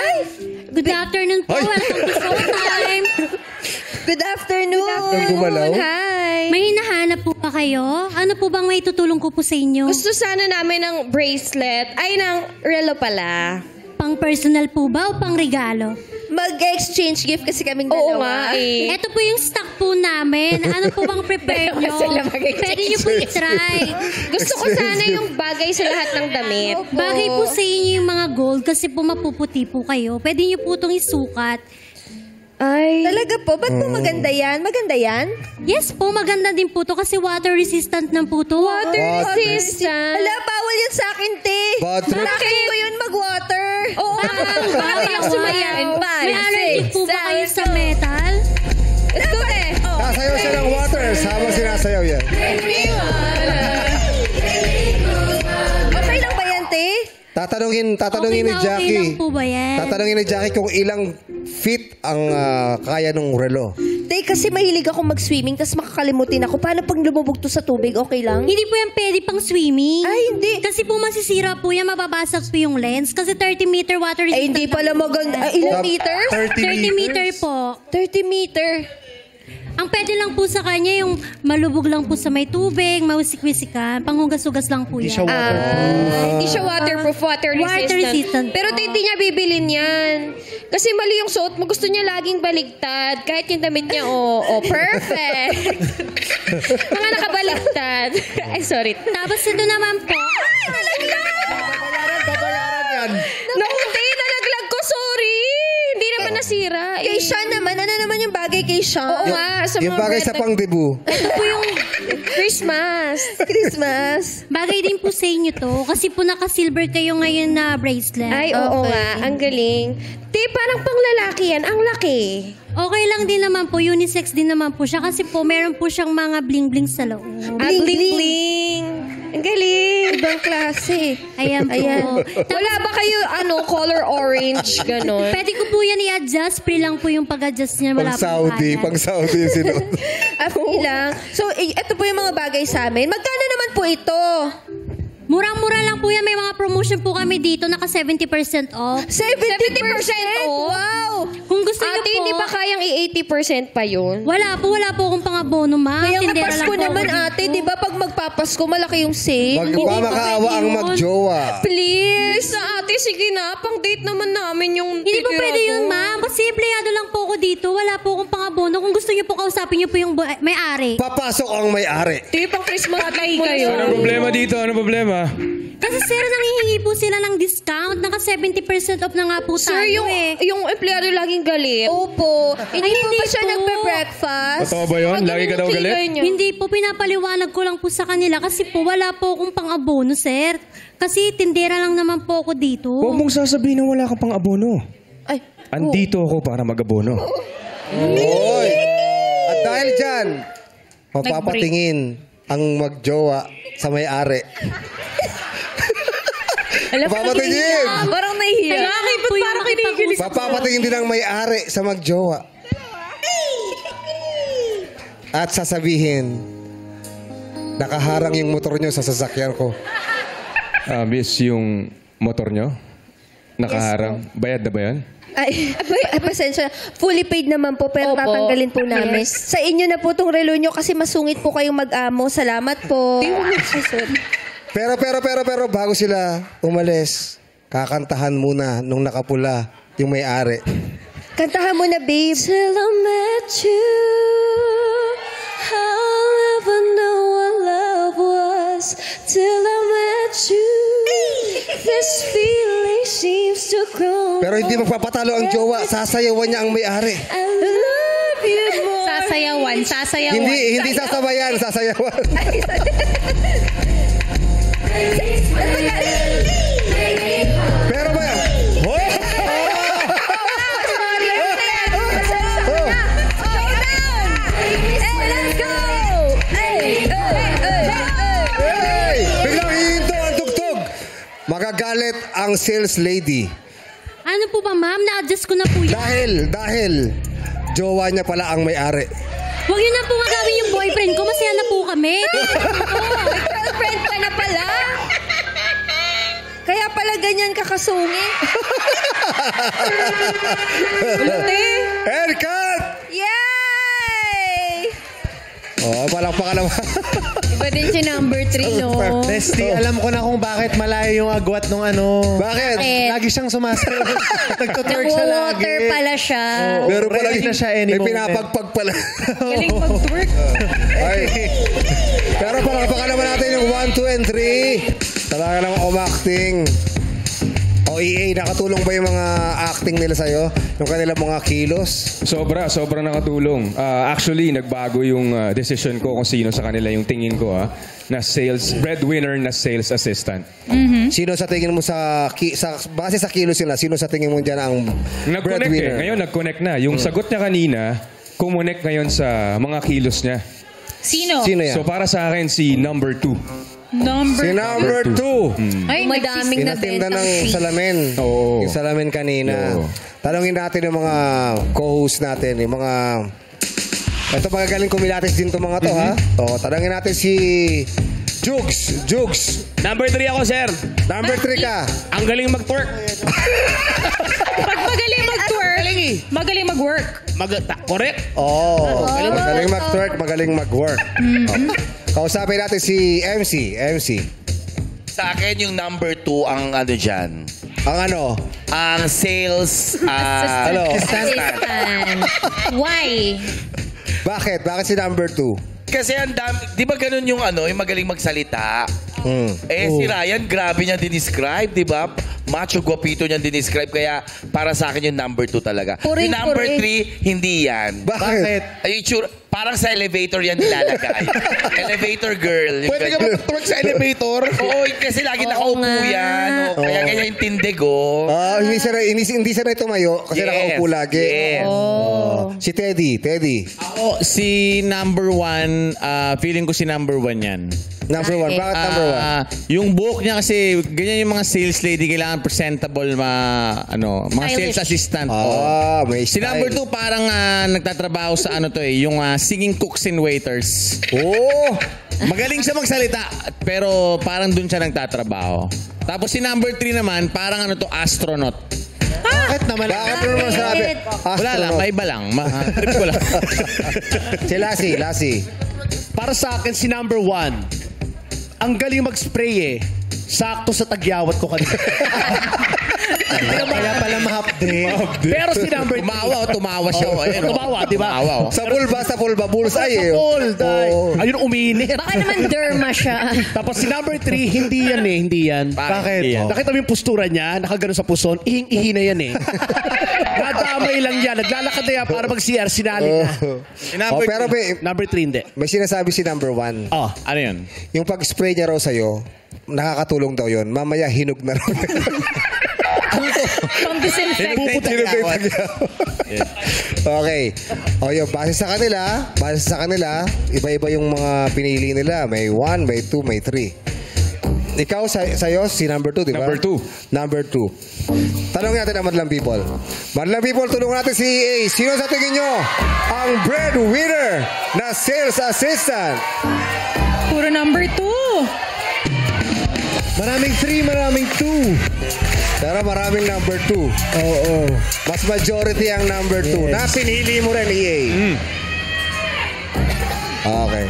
Good afternoon po. Welcome to Showtime. Good afternoon. Gumalaw. Hi. May hinahanap po ba kayo? Ano po bang may tutulong ko po sa inyo? Gusto sana namin ng bracelet. Ay, ng relo pala. Pang personal po ba o pang regalo? Mag-exchange gift kasi kaming Oo dalawa. nga eh. Ito po yung stock po namin. Ano po bang prepare nyo? Pwede nyo po i-try. Gusto ko sana yung bagay sa lahat ng damit. Bagay po sa inyo yung mga gold kasi po mapuputi po kayo. Pwede nyo po itong isukat. Ay. Talaga po? Ba't po maganda yan? Maganda yan? Yes po, maganda din po to kasi water resistant ng po to. Water resistant. Hala, bawal yan sa akin, te. Bad trip. Bakit ko yun mag-water? Oo. Bakit lang sumayain? May allergic po ba kayo sa metal? Let's go, te. Sasayaw siya ng water habang sinasayaw yan. Okay lang ba yan, te? Tatanungin ni Okay Jackie. lang po ba yan? Tatanungin ni Jackie kung ilang feet ang kaya ng relo. Te, kasi mahilig ako mag-swimming tapos makakalimutin ako. Paano pag lumubog to sa tubig? Okay lang? Hindi po yan pwede pang swimming. Ay, hindi. Kasi po masisira po yan, mababasag po yung lens. Kasi 30-meter water resistant. Ay, hindi pala maganda. Ilang meter? 30 meter po. 30 meter. Ang pwede lang po sa kanya yung malubog lang po sa may tubig, mawisik-wisikan, panghugas-hugas lang po yan. Hindi siya waterproof, water resistant. Pero hindi niya bibilin yan. Kasi mali yung suot mo. Gusto niya laging baligtad. Kahit yung damit niya, perfect. Mga nakabaligtad. Ay, sorry. Tapos ito naman po. Naku, nalaglag ko. Sorry. Hindi naman nasira. Kay Sean naman. Ano naman yung bagay kay Sean? Oo nga. Sa Yung mga bagay sa pang-debu. Ito po yung Christmas. Bagay din po sa inyo to. Kasi po naka-silver kayo ngayon na bracelet. Ay, oo nga. Ang galing. Di, parang panglalaki yan. Ang laki. Okay lang din naman po. Unisex din naman po siya. Kasi po meron po siyang mga bling-bling sa loob. Bling-bling. Ang galing. Ibang klase. Ayan po. Wala ba kayo, color orange, ganon? Pwede ko po yan i-adjust. Free lang po yung pag-adjust niya. Wala pong bayad. Pang-Saudi yung sinuot. Free lang. So, ito po yung mga bagay sa amin. Magkano naman po ito? Murang-mura lang po yan. May mga promotion po kami dito. Naka 70% off. 70% off? Wow! Kung gusto niyo Ate, po. hindi ba kayang i-80% pa yun? Wala po akong pang-abono, ma. Kaya nga Tindera Pasko lang po naman, ako ate. dito. Di ba pag magpapasko, malaki yung sale? Magmamakaawa ang magjowa. Please, ate, sige na. Pang-date naman namin yung Hindi po titira pwede ko. yun, ma'am. Kasi empleyado lang po ako dito. Wala po akong pang-abono. Kung gusto niyo po, kausapin niyo po yung may-ari. Papasok ang may-ari. Di, pang-Christmas patay kayo. Ano problema dito? Ano problema? Kasi sir, nangihingi po sila ng discount. Naka 70% off na nga po Sir, tayo yung empleyado laging galit. Opo. Hindi po hindi ba siya po. nagpe-breakfast? Totoo ba yun? Lagi ka daw galit? Hindi po, pinapaliwanag ko lang po sa kanila kasi po wala po akong pang-abono, sir. Kasi tindera lang naman po ako dito. Huwag mong sasabihin na wala kang pang-abono. Ay, Andito ako para mag-abono. Oy! At dahil dyan, mapapatingin ang magjowa sa may-ari. Mapapatingin! parang nahihiya. Parang kinikilig. Mapapatingin din ang may-ari sa magjowa. At sasabihin, nakaharang yung motor nyo sa sasakyan ko. Miss, yung motor nyo? Nakaharang? Bayad na ba yan? Ay, pasensya. Fully paid naman po, pero Opo. tatanggalin po namin. Yes. Sa inyo na po tong relo nyo kasi masungit po kayong mag-amo. Salamat po. Ay, sorry. Pero, bago sila umalis, kakantahan muna nung nakapula yung may-ari. Kantahan mo na, babe. Till I met you, I'll never know what love was. Till I met you, this feeling seems to grow. Pero hindi magpapatalo ang jowa, sasayawan niya ang may-ari. I love you more. Sasayawan sasayawan. Hindi sasabayan, sasayawan. Pero ba? Biglang hihinto ang tugtog. Magagalit ang sales lady. Ano po ba, ma'am? Na-adjust ko na po yan. Dahil jowa niya pala ang may-ari. Huwag yun na po nga gawin yung boyfriend ko. Masaya na po kami. Girlfriend ka na pala. Kaya pala ganyan kakasungi. And cut! Yay! Oh, palakpakan naman. Iba din si number 3, no? Bestie, alam ko na kung bakit malayo yung agwat nung ano. Bakit? Lagi siyang sumasayaw. Nagtutwerk siya lagi. Water pala siya. Meron pala ready na siya any may moment. pinapagpag pala. Galing mag-twerk. Ay. Pero palakpakan naman natin yung 1, 2, and 3. Talaga naman umacting. O EA, nakatulong ba yung mga acting nila sa'yo? Yung kanilang mga kilos? Sobra nakatulong. Actually, nagbago yung decision ko kung sino sa kanila yung tingin ko na sales, breadwinner na sales assistant. Sino sa tingin mo base sa kilos nila, sino sa tingin mo dyan ang Nag-connect breadwinner? Ngayon, nag-connect na. Yung sagot niya kanina, kumonek ngayon sa mga kilos niya. Sino? Sino yan? So para sa akin, si number 2. Si number 2. Ay, Madaming Tinatinda nabentang ng sheet. salamin. Oo. Yung salamin kanina. Oo. Tanungin natin yung mga co-host natin, yung mga... Ito magagaling kumilatis din itong mga to, ha? O, tanungin natin si Jugs. Number 3 ako, sir. Number 3 ka. Ang galing mag-twerk. Pag magaling mag-twerk, magaling mag-work. Correct? Oh, magaling mag-twerk, magaling mag-work. Kausapin natin si MC. Sa akin, yung number 2 ang ano dyan. Ang ano? Ang sales... Ano? Why? Bakit si number 2? Kasi ang dami... Di ba ganun yung ano, yung magaling magsalita? Si Ryan, grabe niya dinescribe, di ba? Macho guapito niya dinescribe. Kaya para sa akin yung number 2 talaga. Yung number 3, hindi yan. Bakit? Ay, parang sa elevator yan nilalagay. Elevator girl. Pwede ka mag-twerk sa elevator? Oo, kasi lagi nakaupo yan. Kaya ganyan yung tindig, Hindi siya na tumayo kasi nakaupo lagi. Yes. Si Teddy. Ako, si number 1, feeling ko si number 1 yan. Number 1. Bakit number 1? Yung buhok niya kasi, ganyan yung mga sales lady, kailangan presentable, mga sales assistant. May Si number 2 parang nagtatrabaho sa yung singing cooks and waiters. Magaling siya magsalita, pero parang dun siya nagtatrabaho. Tapos si number 3 naman, parang astronaut. Bakit naman? Bakit mo naman sabi? Wala lang, may iba lang. Trip ko lang. Si Lassie. Para sa akin, si number 1. Ang galing mag-spray Sakto sa tagyawat ko kanina. Kaya pala ma-update. Pero si number 3. Tumawa siya. Tumawa, di ba? Sa pulba, bullseye. Ayun, uminit. Baka naman derma siya. Tapos si number 3, hindi yan. Bakit? Nakita mo yung postura niya, nakagano sa puson, ihing-ihi na yan Nadamay lang yan. Naglalakad na yan para mag-CR, sinali na. Pero Number 3, hindi. may sinasabi si number 1. Ano yun? Yung pag-spray niya raw sa'yo, nakakatulong daw yun. Mamaya hinog na raw. Pang-disinfect. Okay. Yun, base sa kanila, iba-iba yung mga pinili nila. May 1, may 2, may 3. Ikaw, sa'yo, si number 2, di ba? Number 2. Tanong natin ang Madlang People. Madlang People, tulungan natin si EA. Sino sa tingin nyo ang breadwinner na sales assistant? Puro number 2. Maraming 3, maraming 2. Pero maraming number 2. Oo. Mas majority ang number 2. Na pinili mo rin, EA. Okay.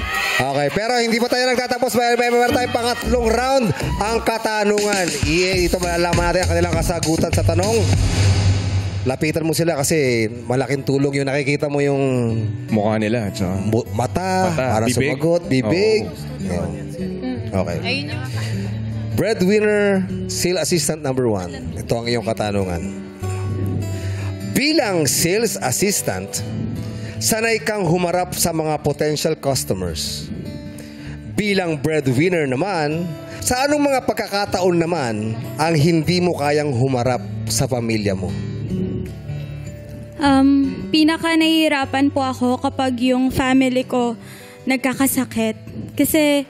Pero hindi pa tayo nagtatapos. May tayong pangatlong round. Ang katanungan. EA, dito malalaman natin ang kanilang kasagutan sa tanong. Lapitan mo sila kasi malaking tulong yung nakikita mo yung mukha nila. Mata, para bibig. sumagot, bibig. Okay. Breadwinner, sales assistant number 1. Ito ang iyong katanungan. Bilang sales assistant, sanay kang humarap sa mga potential customers. Bilang breadwinner naman, sa anong mga pagkakataon naman ang hindi mo kayang humarap sa pamilya mo? Pinaka nahihirapan po ako kapag yung family ko nagkakasakit. Kasi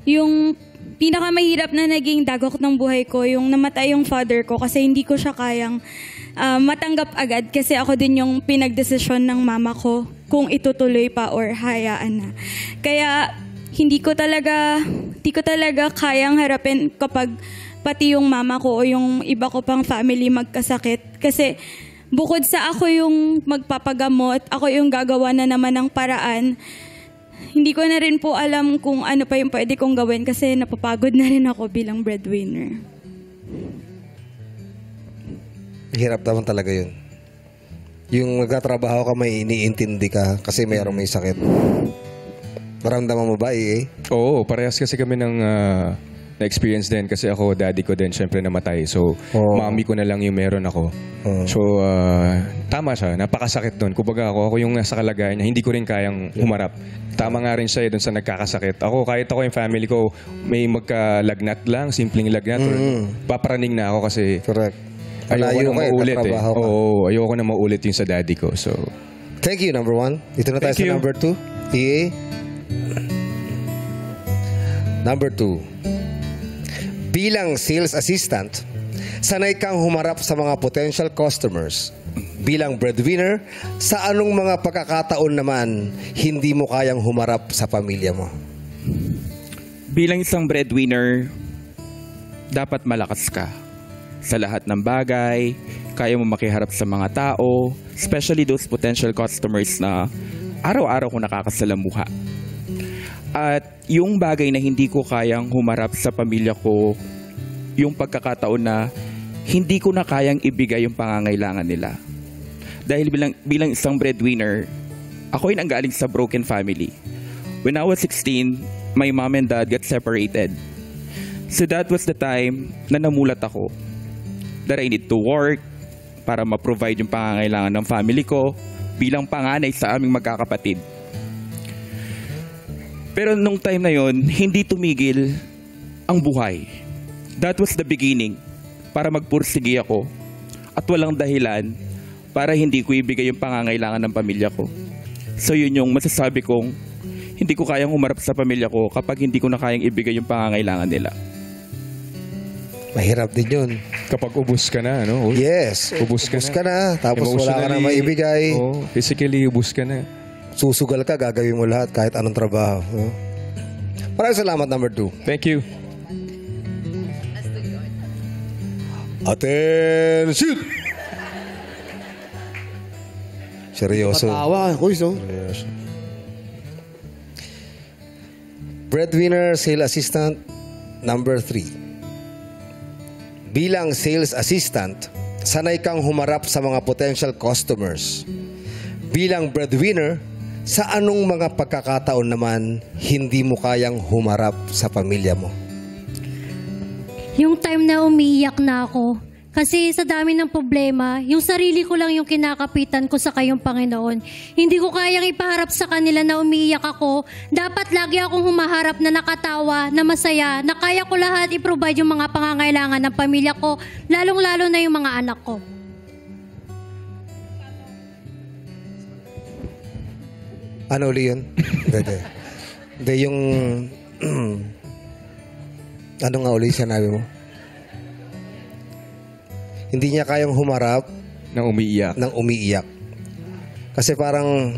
yung pinaka mahirap na naging dagok ng buhay ko, yung namatay yung father ko kasi hindi ko siya kayang matanggap agad kasi ako din yung pinagdesisyon ng mama ko kung itutuloy pa or hayaan na. Kaya hindi ko talaga kayang harapin kapag pati yung mama ko o yung iba ko pang family magkasakit. Kasi bukod sa ako yung magpapagamot, ako yung gagawa na naman ng paraan, hindi ko na rin po alam kung ano pa yung pwede kong gawin kasi napapagod na rin ako bilang breadwinner. Hirap naman talaga yun. Yung nagtatrabaho ka, may iniintindi ka kasi mayroong may sakit. Naramdaman mo ba, eh? Oo, parehas kasi kami ng na-experience din kasi ako, daddy ko din, syempre namatay. So, mami ko na lang yung meron ako. So, tama siya. Napakasakit doon. Kumbaga ako yung nasa kalagayan niya, hindi ko rin kayang humarap. Tama nga rin siya doon sa nagkakasakit. Ako, kahit ako yung family ko, may magkalagnat lang, simpleng lagnat. Paparaning na ako kasi ayoko na maulit eh. Oo, ayoko na maulit yung sa daddy ko. So, thank you, number 1. Dito na tayo sa number 2. EA. Number 2. Bilang sales assistant, sanay kang humarap sa mga potential customers. Bilang breadwinner, sa anong mga pagkakataon naman hindi mo kayang humarap sa pamilya mo? Bilang isang breadwinner, dapat malakas ka sa lahat ng bagay, kaya mo makiharap sa mga tao, especially those potential customers na araw-araw ko nakakasalamuha. At yung bagay na hindi ko kayang humarap sa pamilya ko, yung pagkakataon na hindi ko na kayang ibigay yung pangangailangan nila. Dahil bilang isang breadwinner, ako ay nanggaling sa broken family. When I was 16, my mom and dad got separated. So that was the time na namulat ako that I need to work para ma-provide yung pangangailangan ng family ko bilang panganay sa aming magkakapatid. Pero nung time na yon, hindi tumigil ang buhay. That was the beginning para magpursige ako at walang dahilan para hindi ko ibigay yung pangangailangan ng pamilya ko. So yun yung masasabi kong hindi ko kayang humarap sa pamilya ko kapag hindi ko na kayang ibigay yung pangangailangan nila. Mahirap din yun. Kapag ubus ka na, ano? Yes. Ubus ka na. Tapos wala ka na maibigay. Physically, ubus ka na. Susugal ka, gagawin mo lahat kahit anong trabaho. Maraming salamat, number 2. Thank you. Attention! Seryoso. Patawa. Seryoso. Breadwinner, sales assistant, number 3. Bilang sales assistant, sanay kang humarap sa mga potential customers. Bilang breadwinner, sa anong mga pagkakataon naman hindi mo kayang humarap sa pamilya mo? Yung time na umiiyak na ako. Kasi sa dami ng problema, yung sarili ko lang yung kinakapitan ko sa kayong Panginoon. Hindi ko kayang ipaharap sa kanila na umiiyak ako. Dapat lagi akong humaharap na nakatawa, na masaya, na kaya ko lahat i-provide yung mga pangangailangan ng pamilya ko, lalong-lalo na yung mga anak ko. Ano uli yun? Hindi, yung... ano nga uli sinabi mo? Hindi niya kayang humarap nang umiiyak. Kasi parang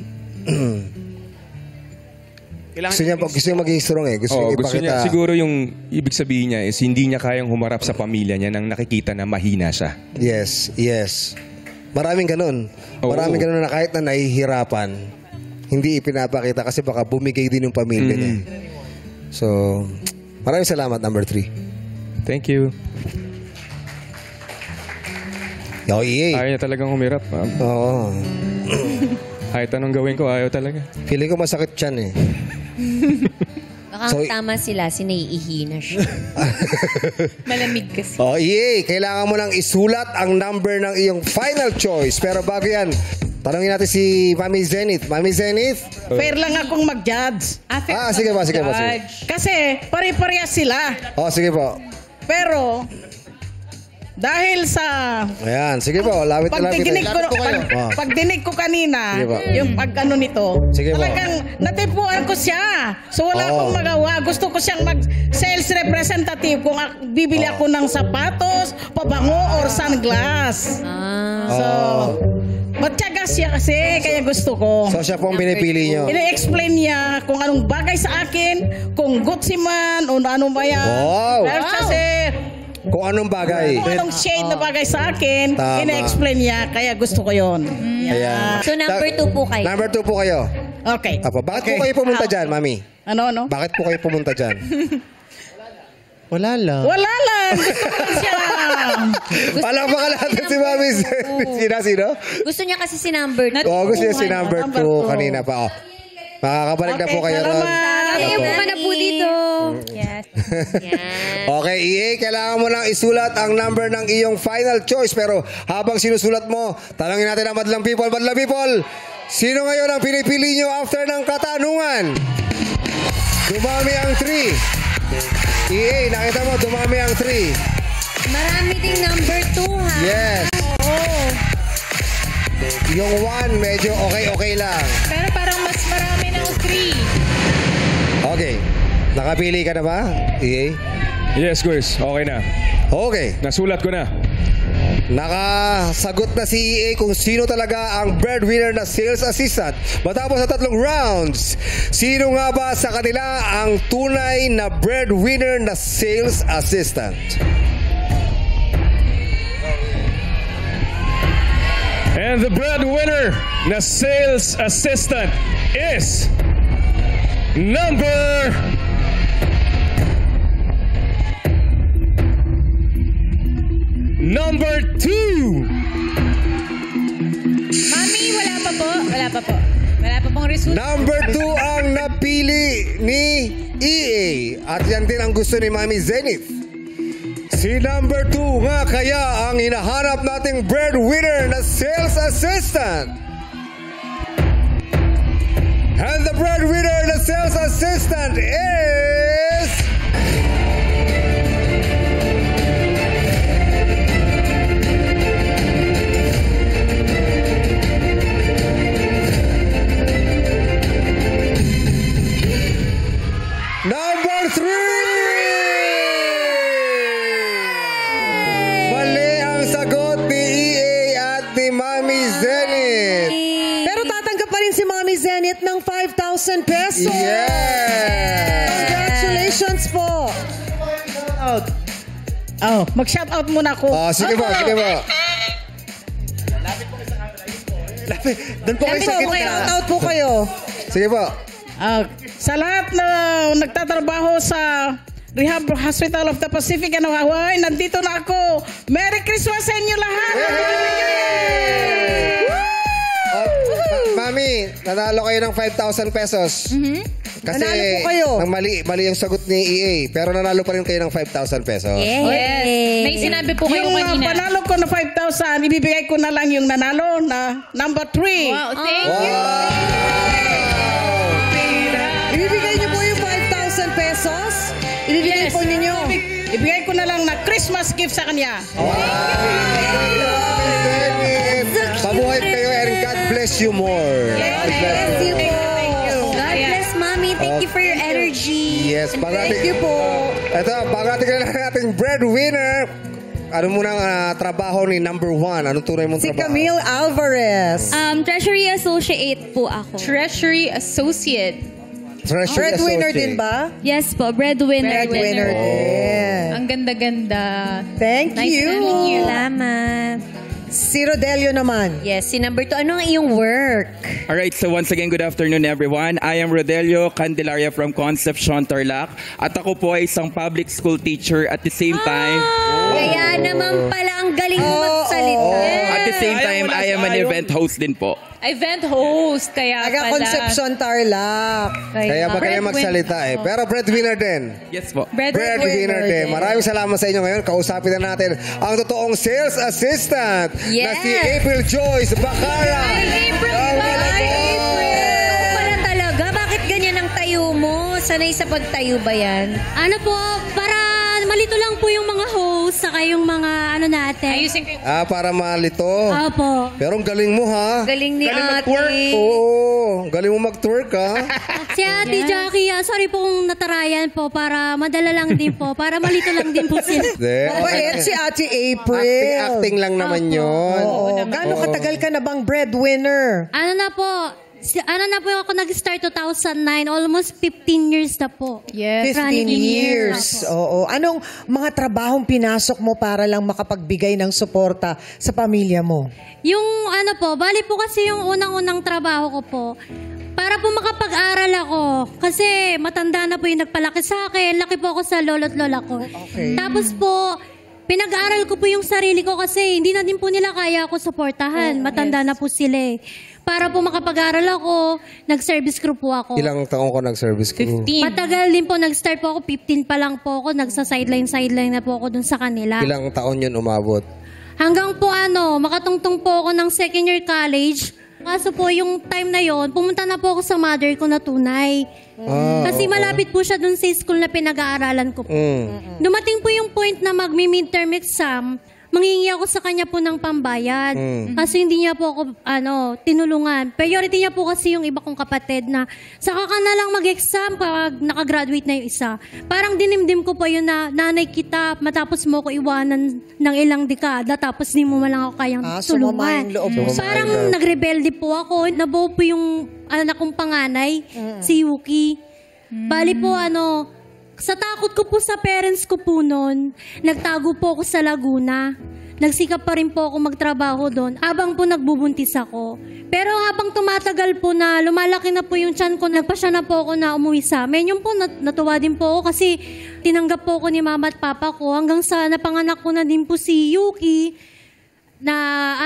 gusto niya maging strong eh. Gusto niya siguro yung ibig sabihin niya is hindi niya kayang humarap sa pamilya niya nang nakikita na mahina siya. Yes. Maraming ganun. Maraming ganun na kahit na nahihirapan, hindi ipinapakita kasi baka bumigay din yung pamilya niya. So, maraming salamat, number 3. Thank you. Ayaw niya talagang humirap. Oo. Kahit anong gawin ko, ayaw talaga. Feeling ko masakit yan eh. Baka tama sila, sinaiihi na siya. Malamig kasi. EA, kailangan mo nang isulat ang number ng iyong final choice. Pero bago yan, Tanungin natin si Mami Zenith. Mami Zenith? Fair lang akong mag-judge. Sige po, sige po. Sige. Kasi pare-parehas sila. Sige po. Pero, dahil sa Ayan, sige po. Lapit na lapit. pagdinig ko kanina, Sige po. yung pag-ano nito, Sige po. talagang natipuan ko siya. So wala akong magawa. Gusto ko siyang mag-sales representative kung bibili ako ng sapatos, pabango, or sunglass. So, matyaga siya kasi, kaya gusto ko. So siya po ang pinipili nyo. Ina-explain niya kung anong bagay sa akin, kung Gucci man, o ano ba yan. Wow. Dahil kasi, Kung anong bagay. kung anong shade na bagay sa akin, Tama. ina-explain niya, kaya gusto ko yon. Ayan. So, number 2 po kayo. Number 2 po kayo. Okay. Apo, bakit po kayo pumunta dyan, Mami? Ano? Bakit po kayo pumunta dyan? Wala lang. Wala lang. Gusto ko lang siya. Palakpakan natin si Mami Zenith. Sino? Gusto niya kasi si number 2. Gusto niya si number 2 kanina pa. Makakabalik na po kayo ron. Ayaw Apo. ka na po dito. Yes. Okay, EA, kailangan mo lang isulat ang number ng iyong final choice. Pero habang sinusulat mo, tanongin natin ang Madlang People. Madlang People, sino ngayon ang pinipili nyo after ng katanungan? Dumami ang 3. EA, nakita mo, dumami ang 3. Marami ding number 2, ha? Yes. Oo. Yung 1, medyo okay lang. Pero parang mas marami ng 3. Okay. Nakapili ka na ba, EA? Yes, Chris. Okay na. Okay. Nasulat ko na. Nakasagot na si EA kung sino talaga ang breadwinner na sales assistant. Matapos sa 3 rounds, sino nga ba sa kanila ang tunay na breadwinner na sales assistant? And the breadwinner na sales assistant is number 2. Mami, wala pa po. Wala pa po. Wala pa pong result. Number 2 ang napili ni EA. At yan din ang gusto ni Mami Zenith. Si number 2 nga kaya ang hinahanap nating breadwinner na sales assistant. And the breadwinner na sales assistant is... Number 3! Mali ang sagot ni EA at ni Mami Zenith. Pero tatanggap pa rin si Mami Zenith ng 5,000 pesos. Yes! Congratulations po. Mag-shout out muna ako. Sige po, sige po. Doon po kayo sa gitna. Shout out po kayo. Sige po. Sa lahat na nagtatrabaho sa Rehab Hospital of the Pacific and Hawaii, nandito na ako. Merry Christmas sa inyo lahat! Mami, nanalo kayo ng 5,000 pesos. Kasi Nanalo po kayo. mali yung sagot ni EA, pero nanalo pa rin kayo ng 5,000 pesos. Yes. May sinabi po kayo Yung kanina. panalo ko na 5,000, ibibigay ko na lang yung nanalo na number 3. Wow, thank you. Ibibigay niyo po yung 5,000 pesos. Ibibigay po ninyo. Ibigay ko na lang na Christmas gift sa kanya. Pabuhay kayo and God bless you more. God bless you po. God bless, Mommy. Thank you for your energy. Yes, Thank you po. Ito, pagdating na nating breadwinner. Ano muna ang trabaho ni number 1? Anong tunay mong Si trabaho? Camille Alvarez. Treasury Associate po ako. Treasury Associate. Treasury Breadwinner Associate. din ba? Yes po, breadwinner. Breadwinner din. Ang ganda-ganda. Thank Nice you. to meet you. Salamat. Si Rodelio naman. Yes, si number 2. Ano ang iyong work? Alright, so once again, good afternoon everyone. I am Rodelio Candelaria from Concepcion, Tarlac. At ako po ay isang public school teacher at the same time. Kaya naman pala ang Ang galing mo magsalita. At the same time, I am an event host din po. Event host, kaya pala. Taga-Concepcion Tarlac. Kaya magaling magsalita eh. Pero breadwinner din. Yes po. Breadwinner din. Maraming salamat sa inyo ngayon. Kausapin na natin ang totoong sales assistant na si April Joyce Bacara. Pala talaga, bakit ganyan ang tayo mo? Sanay sa pagtayo ba yan? Ano po, para malito lang po yung mga host, saka yung mga ano natin. Ayusin ko yung... Para malito. Opo. Pero ang galing mo ha. Galing ni ate. Oo. Galing mo mag-twerk ha. Si Ate Jackie, sorry po kung natarayan po para madala lang din po, para malito lang din po sila. Mabait si Ate April. Acting lang naman yun. Gaano katagal ka na bang breadwinner? Ano na po ako nag-start 2009, almost 15 years na po. Yes. 15 years. Oo. Anong mga trabahong pinasok mo para lang makapagbigay ng suporta sa pamilya mo? Yung ano po, bali po kasi yung unang-unang trabaho ko po, para po makapag-aral ako. Kasi matanda na po yung nagpalaki sa akin. Laki po ako sa lolo't lola ko. Okay. Tapos po, pinag-aaral ko po yung sarili ko kasi hindi na din po nila kaya ako suportahan. Matanda na po sila eh. Para po makapag-aral ako, nag-service crew po ako. Ilang taong ko nag-service crew? 15. Matagal din po, nag-start po ako, 15 pa lang po ako, nagsa-sideline na po ako dun sa kanila. Ilang taon yun umabot? Hanggang po makatungtong po ako ng second year college. Kaso po yung time na yon, pumunta na po ako sa mother ko na tunay. Kasi malapit po siya dun sa school na pinag-aaralan ko po. Dumating po yung point na magmi-midterm exam, manghingi ako sa kanya po ng pambayad. Kasi hindi niya po ako tinulungan. Priority niya po kasi yung iba kong kapatid na saka ka na lang mag-exam pag nakagraduate na yung isa. Parang dinimdim ko po yun na nanay kita, matapos mo ko iwanan ng ilang dekada, tapos di mo malang ako kayang tulungan. Parang nagrebelde po ako. Nabuo po yung anak kong panganay, si Yuki. Bali po sa takot ko po sa parents ko po noon, nagtago po ako sa Laguna. Nagsikap pa rin po ako magtrabaho doon habang po nagbubuntis ako. Pero habang tumatagal po na lumalaki na po yung tiyan ko, nagpasya na po ako na umuwi sa amin. Yung po natuwa din po ako kasi tinanggap po ako ni mama at papa ko hanggang sa napanganak ko na din po si Yuki na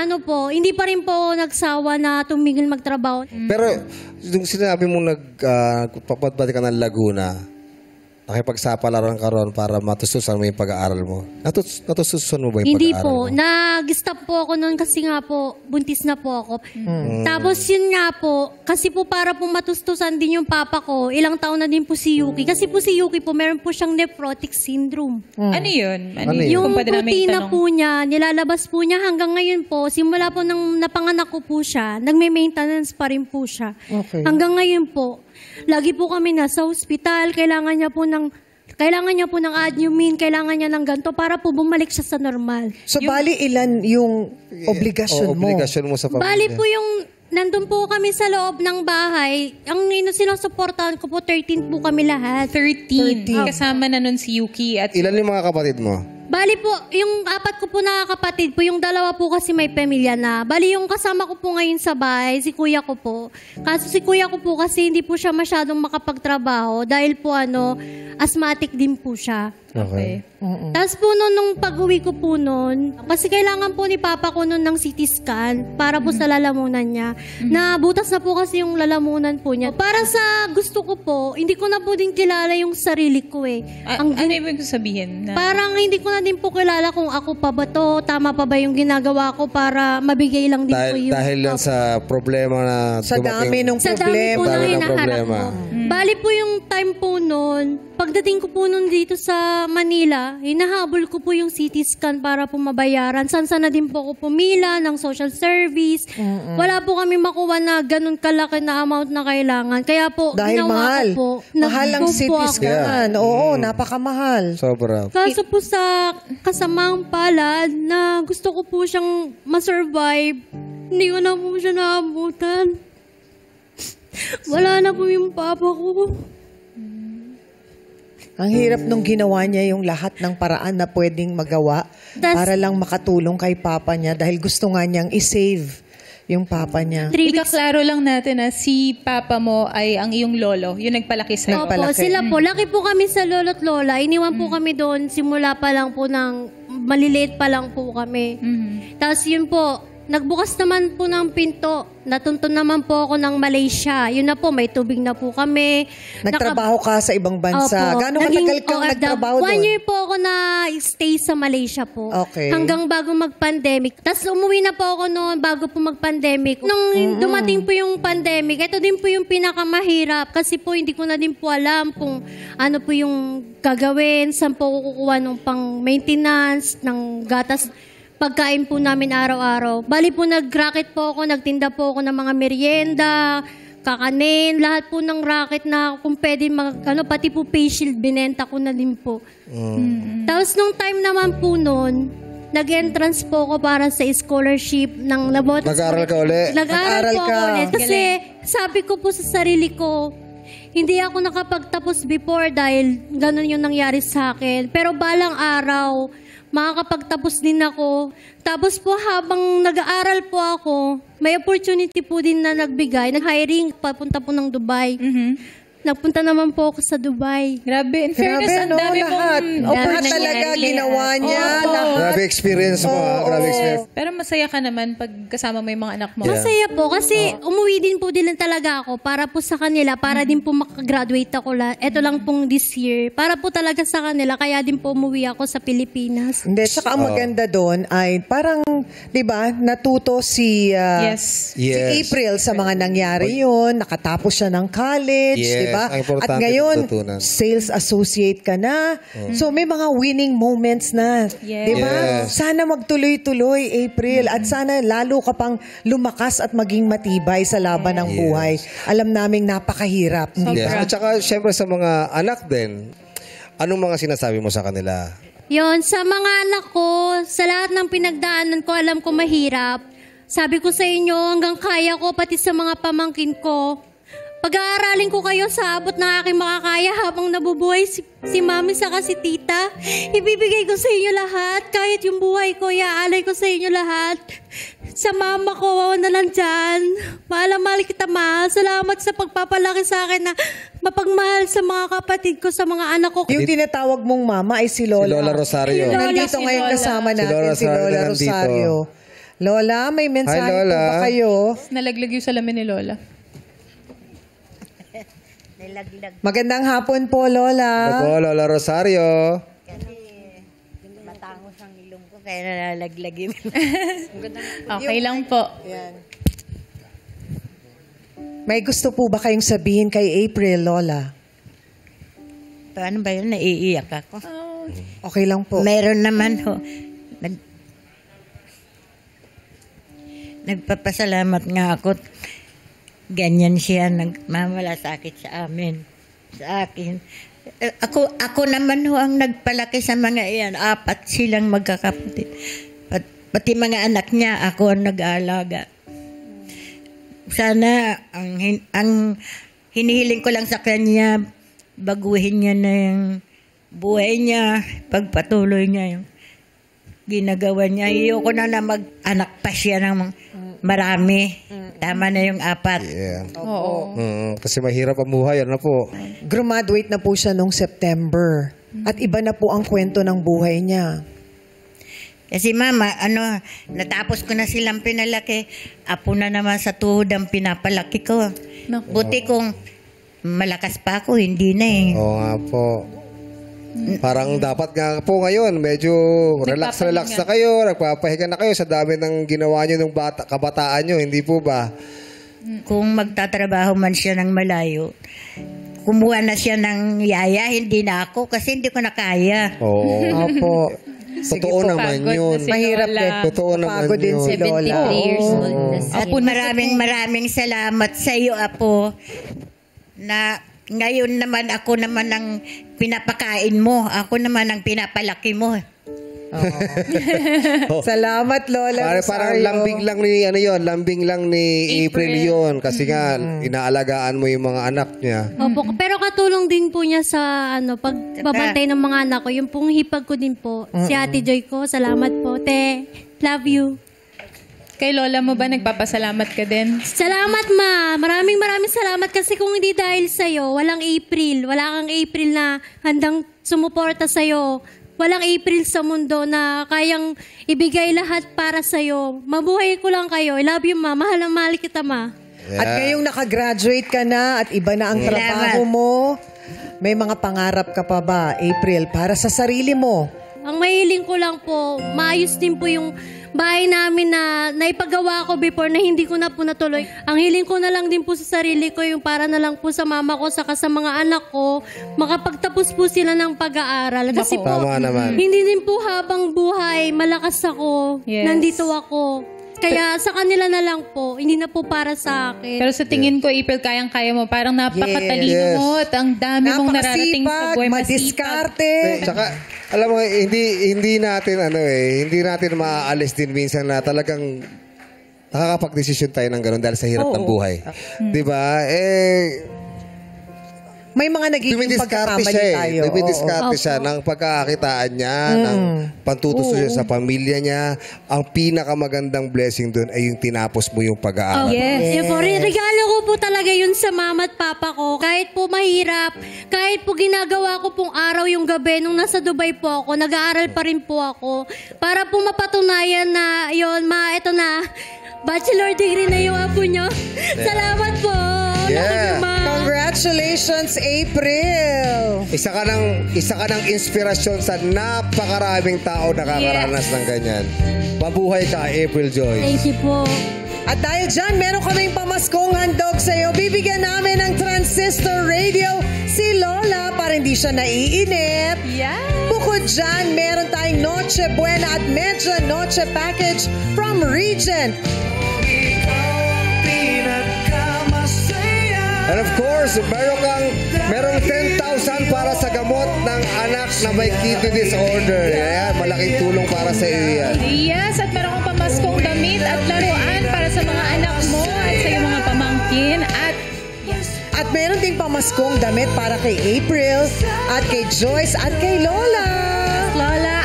hindi pa rin po nagsawa na tumigil magtrabaho. Pero yung sinabi mo nagpapabalik ka ng Laguna, nakipagsapalaran ka ron para matustusan mo yung pag-aaral mo. Natustusan mo ba yung Hindi pag-aaral po. mo? Nag-stop po ako noon kasi nga po, buntis na po ako. Tapos yun nga po, kasi po para po matustusan din yung papa ko, ilang taon na din po si Yuki. Kasi po si Yuki po, meron po siyang nephrotic syndrome. Ano yun? Yung Kung pwede namin rutina itanong. po niya, nilalabas po niya hanggang ngayon po, simula po nang napanganak ko po siya, nagme-maintenance pa rin po siya. Okay. Hanggang ngayon po, lagi po kami nasa ospital, kailangan niya po ng admin, kailangan niya ng ganito para po bumalik siya sa normal. So, bali ilan yung obligasyon mo? Obligasyon mo sa pamilya. Bali po yung, nandun po kami sa loob ng bahay, ang sinusuportahan ko po, 13 po kami lahat. 13. Kasama na nun si Yuki at... Ilan yung mga kapatid mo? Bali po, yung 4 ko po na kapatid po, yung 2 po kasi may pamilya na. Bali yung kasama ko po ngayon sa bahay, si kuya ko po. Kaso si kuya ko po kasi hindi po siya masyadong makapagtrabaho dahil po asthmatic din po siya. Okay. Tapos po nung pag-uwi ko po noon, kasi kailangan po ni Papa ko noon ng CT scan para po sa lalamunan niya. Na butas na po kasi yung lalamunan po niya. Para sa gusto ko po, hindi ko na po din kilala yung sarili ko eh. Ano ibig sabihin? Parang hindi ko na din po kilala kung ako pa ba to, tama pa ba yung ginagawa ko para mabigay lang din po yung... Dahil yan sa problema na... Sa dami ng Sa dami po na hinaharap ko. Bali po yung time po noon, pagdating ko po noon dito sa Manila, hinahabol ko po yung CT scan para po mabayaran. Sana din po ako pumila ng social service. Wala po kami makuha na ganun kalaki na amount na kailangan. Kaya po, dahil ginawa mahal. ko po. Mahal ang CT scan. Oo, napakamahal. Sobra. Kaso po sa kasamaang palad na gusto ko po siyang masurvive, hindi ko na po siya naabutan. Wala na po yung papa ko. Ang hirap nung ginawa niya yung lahat ng paraan na pwedeng magawa para lang makatulong kay papa niya dahil gusto nga niyang i-save yung papa niya. Ikaklaro lang natin na si papa mo ay ang iyong lolo, yung nagpalaki sa'yo. Opo, sila po. Laki po kami sa lolo't lola. Iniwan po kami doon simula pa lang po ng maliliit pa lang po kami. Tapos yun po, nagbukas naman po ng pinto. Natuntun naman po ako ng Malaysia. Yun na po, may tubig na po kami. Nagtrabaho ka sa ibang bansa. Opo. Gano'ng Naging katagal kang OFW. nagtrabaho 1 doon? year po ako na stay sa Malaysia po. Okay. Hanggang bago mag-pandemic. Tapos umuwi na po ako noon bago po mag-pandemic. Nung dumating po yung pandemic, ito din po yung pinakamahirap. Kasi po hindi ko na din po alam kung ano po yung gagawin, saan po kukuha ng pang-maintenance, ng gatas, pagkain po namin araw-araw. Bali po nag-racket po ako, nagtinda po ako ng mga merienda, kakanin, lahat po ng racket na kung pwede pati po face shield, binenta ko na din po. Tapos nung time naman po noon, nag-entrance po ako para sa scholarship ng Labotas. Nag-aaral ka uli? Nag-aaral po ako ulit. Kasi sabi ko po sa sarili ko, hindi ako nakapagtapos before dahil ganun yung nangyari sa akin. Pero balang araw, makakapagtapos din ako. Tapos po habang nag-aaral po ako, may opportunity po din na nagbigay. Nag-hiring, papunta po ng Dubai. Nagpunta naman po ako sa Dubai. Grabe, in fairness, ang dami lahat. pong... Lahat talaga ginawa niya. Lahat. Grabe experience mo, Grabe experience. Pero masaya ka naman pag kasama mo yung mga anak mo. Masaya po kasi umuwi din po din talaga ako para po sa kanila, para din po makagraduate ako. Ito lang pong this year. Para po talaga sa kanila, kaya din po umuwi ako sa Pilipinas. Hindi, tsaka ang maganda doon ay parang, di ba, natuto si si April sa mga nangyari yun. Nakatapos siya ng college, Yes, di ba? ang importante At ngayon, natutunan. sales associate ka na. So may mga winning moments na. Di ba? Yes. Sana magtuloy-tuloy, April. At sana lalo ka pang lumakas at maging matibay sa laban ng buhay. Alam naming napakahirap. Yes. At saka, syempre sa mga anak din, anong mga sinasabi mo sa kanila? Yon, sa mga anak ko, sa lahat ng pinagdaanan ko, alam ko mahirap. Sabi ko sa inyo, hanggang kaya ko, pati sa mga pamangkin ko. Pag-aaralin ko kayo sa abot ng aking makakaya habang nabubuhay si mami saka si tita. Ibibigay ko sa inyo lahat. Kahit yung buhay ko, iaalay ko sa inyo lahat. Sa mama ko, na lang dyan. Mahal kita, ma. Salamat sa pagpapalaki sa akin na mapagmahal sa mga kapatid ko, sa mga anak ko. Yung tinatawag mong mama ay si Lola. Si Lola Rosario. Nandito ngayon kasama natin si Lola Rosario. Lola, may mensahe po ba kayo? Nalaglag yung salamin ni Lola. Magandang hapon po, Lola. Opo, Lola Rosario. Matangos ang ilong ko, kaya nalalaglag yun. Okay lang po. Yan. May gusto po ba kayong sabihin kay April, Lola? Paano ba yun? Naiiyak ako. Okay lang po. Meron naman ho. Nagpapasalamat nga ako. Ganyan siya nagmamalasakit sa amin. Sa akin. Ako naman ho ang nagpalaki sa mga iyan. 4 silang magkakapatid. Pati mga anak niya, ako ang nag-aalaga. Sana ang hinihiling ko lang sa kanya, baguhin niya na yung buhay niya, pagpatuloy niya yung ginagawa niya. Ayoko na mag-anak pa siya ng marami. Tama na yung 4. Yeah. Oo. Kasi mahirap ang buhay. Ano po? Graduate na po siya nung September. At iba na po ang kwento ng buhay niya. Kasi mama, natapos ko na silang pinalaki. Apo na naman sa tuhod ang pinapalaki ko. Buti kung malakas pa ako, hindi na eh. Oo nga po. Parang dapat nga po ngayon, medyo relax na kayo, nagpapahinga na kayo sa dami ng ginawa nyo nung kabataan nyo, hindi po ba? Kung magtatrabaho man siya ng malayo, kumuha na siya ng yaya, hindi na ako kasi hindi ko na kaya. Oo. Opo. Totoo naman yun. Mahirap din. Totoo naman Pagod din si Lola. 73 years old na siya. Apo, maraming salamat sa iyo, Apo, na ngayon naman ako naman ang pinapakain mo. Ako naman ang pinapalaki mo. Salamat, Lola. Parang lambing lang ni April yun. Kasi nga, inaalagaan mo yung mga anak niya. Opo, pero katulong din po niya sa pagbabantay ng mga anak ko. Yung pong hipag ko din po. Si Ate Joy ko, salamat po. Te, love you. Kay Lola mo ba nagpapasalamat ka din? Salamat, ma. Maraming salamat kasi kung hindi dahil sa'yo, walang April. Wala kang April na handang sumuporta sa'yo. walang April sa mundo na kayang ibigay lahat para sa'yo. Mabuhay ko lang kayo. I love you, ma. Mahal na mahal kita, ma. At ngayong nakagraduate ka na at iba na ang trabaho mo, may mga pangarap ka pa ba, April, para sa sarili mo? Ang mahiling ko lang po, maayos din po yung bahay namin na naipagawa ko before na hindi ko na po natuloy. Ang hiling ko na lang din po sa sarili ko, yung para na lang po sa mama ko, saka sa mga anak ko, makapagtapos po sila ng pag-aaral. Kasi po, Tama naman. hindi din po habang buhay, malakas ako, nandito ako. Kaya sa kanila na lang po, hindi na po para sa akin. Pero sa tingin ko, April, kayang-kaya mo. Parang napakatalino mo at ang dami mong nararating sa buhay. Madiskarte. Tsaka, alam mo, hindi natin maaalis din minsan na talagang nakakapag-desisyon tayo ng gano'n dahil sa hirap ng buhay. Diba? May mga nagiging pagkakamali tayo. Dumidiskarte siya ng pagkakakitaan niya, ng pantutuso siya sa pamilya niya. Ang pinakamagandang blessing doon ay yung tinapos mo yung pag-aaral. Yes. Regalo ko po talaga yun sa mama at papa ko. Kahit po mahirap, kahit po ginagawa ko pong araw yung gabi nung nasa Dubai po ako, nag-aaral pa rin po ako. Para po mapatunayan na yun, ito na, bachelor degree na yung apo nyo. Salamat po. Congratulations, April! Isa ka ng inspirasyon sa napakaraming tao nakakaranas ng ganyan. Mabuhay ka, April Joy. Thank you po. At dahil dyan, meron kaming pamaskong handog sa'yo. Bibigyan namin ng transistor radio si Lola para hindi siya naiinip. Bukod dyan, meron tayong Noche Buena at Medja Noche package from Regent. And of course, merong 10,000 para sa gamot ng anak na may kidney disorder. Malaking tulong para sa iyo yan. Yes, at meron kang pamaskong damit at laruan para sa mga anak mo at sa iyong mga pamangkin. At meron ding pamaskong damit para kay April at kay Joyce at kay Lola.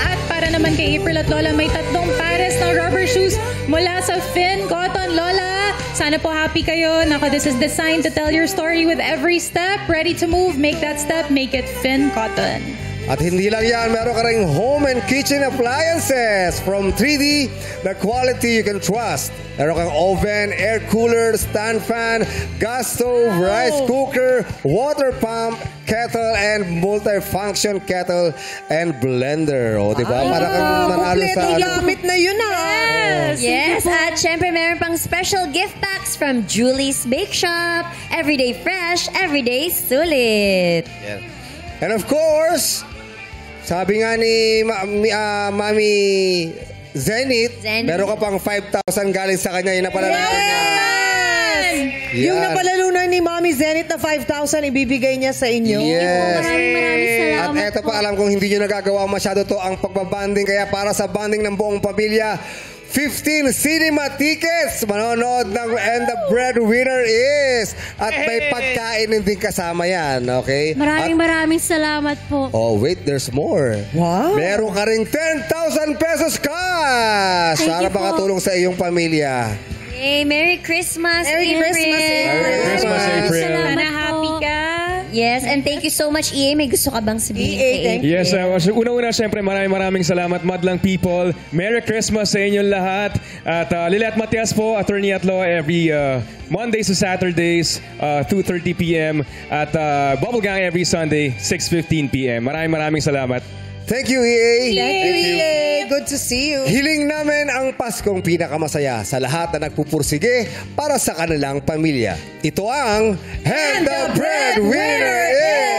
At para naman kay April at Lola, may 3 pares ng rubber shoes mula sa Finn Cotton. Lola, sana po happy kayo. Nako, this is designed to tell your story with every step. Ready to move, make that step, make it Finn Cotton. At hindi lang yan, meron ka rin home and kitchen appliances from 3D, the quality you can trust. Meron kang oven, air cooler, stand fan, gas stove, rice cooker, water pump, kettle, and multi-function kettle and blender. O, diba? Para kang nanalo sa... gamit na yun, Yes, at syempre meron pang special gift packs from Julie's Bake Shop. Everyday fresh, everyday sulit. And of course, sabi nga ni Mami Zenith, meron ka pang 5,000 galing sa kanya. Yung napalalunan niya. Yung napalalunan ni Mami Zenith na 5,000 ibibigay niya sa inyo. Maraming salamat. At eto pa, alam kong hindi nyo nagagawa masyado to ang pagbabanding. Kaya para sa banding ng buong pamilya, 15 cinema tickets manonood ng And the Breadwinner is. At may pagkain din kasama yan, okay? Maraming salamat po. Oh, wait, there's more. Wow. Meron ka ring 10,000 pesos cash para makatulong sa iyong pamilya. Hey, Merry Christmas, Merry April. Christmas, April. Merry Christmas, April. Sana happy ka. Yes, and thank you so much, EA. May gusto ka bang sabihin kay April? Yes, una-una, siyempre, maraming salamat, Madlang people. Merry Christmas sa inyong lahat. At Lilet Matias po, attorney at law, every Mondays to Saturdays, 2:30 p.m. At Bubblegang every Sunday, 6:15 p.m. Maraming salamat. Thank you, EA. Thank you, EA. Good to see you. Hiling namin ang Paskong pinakamasaya sa lahat na nagpupursige para sa kanilang pamilya. Ito ang And the Breadwinner is...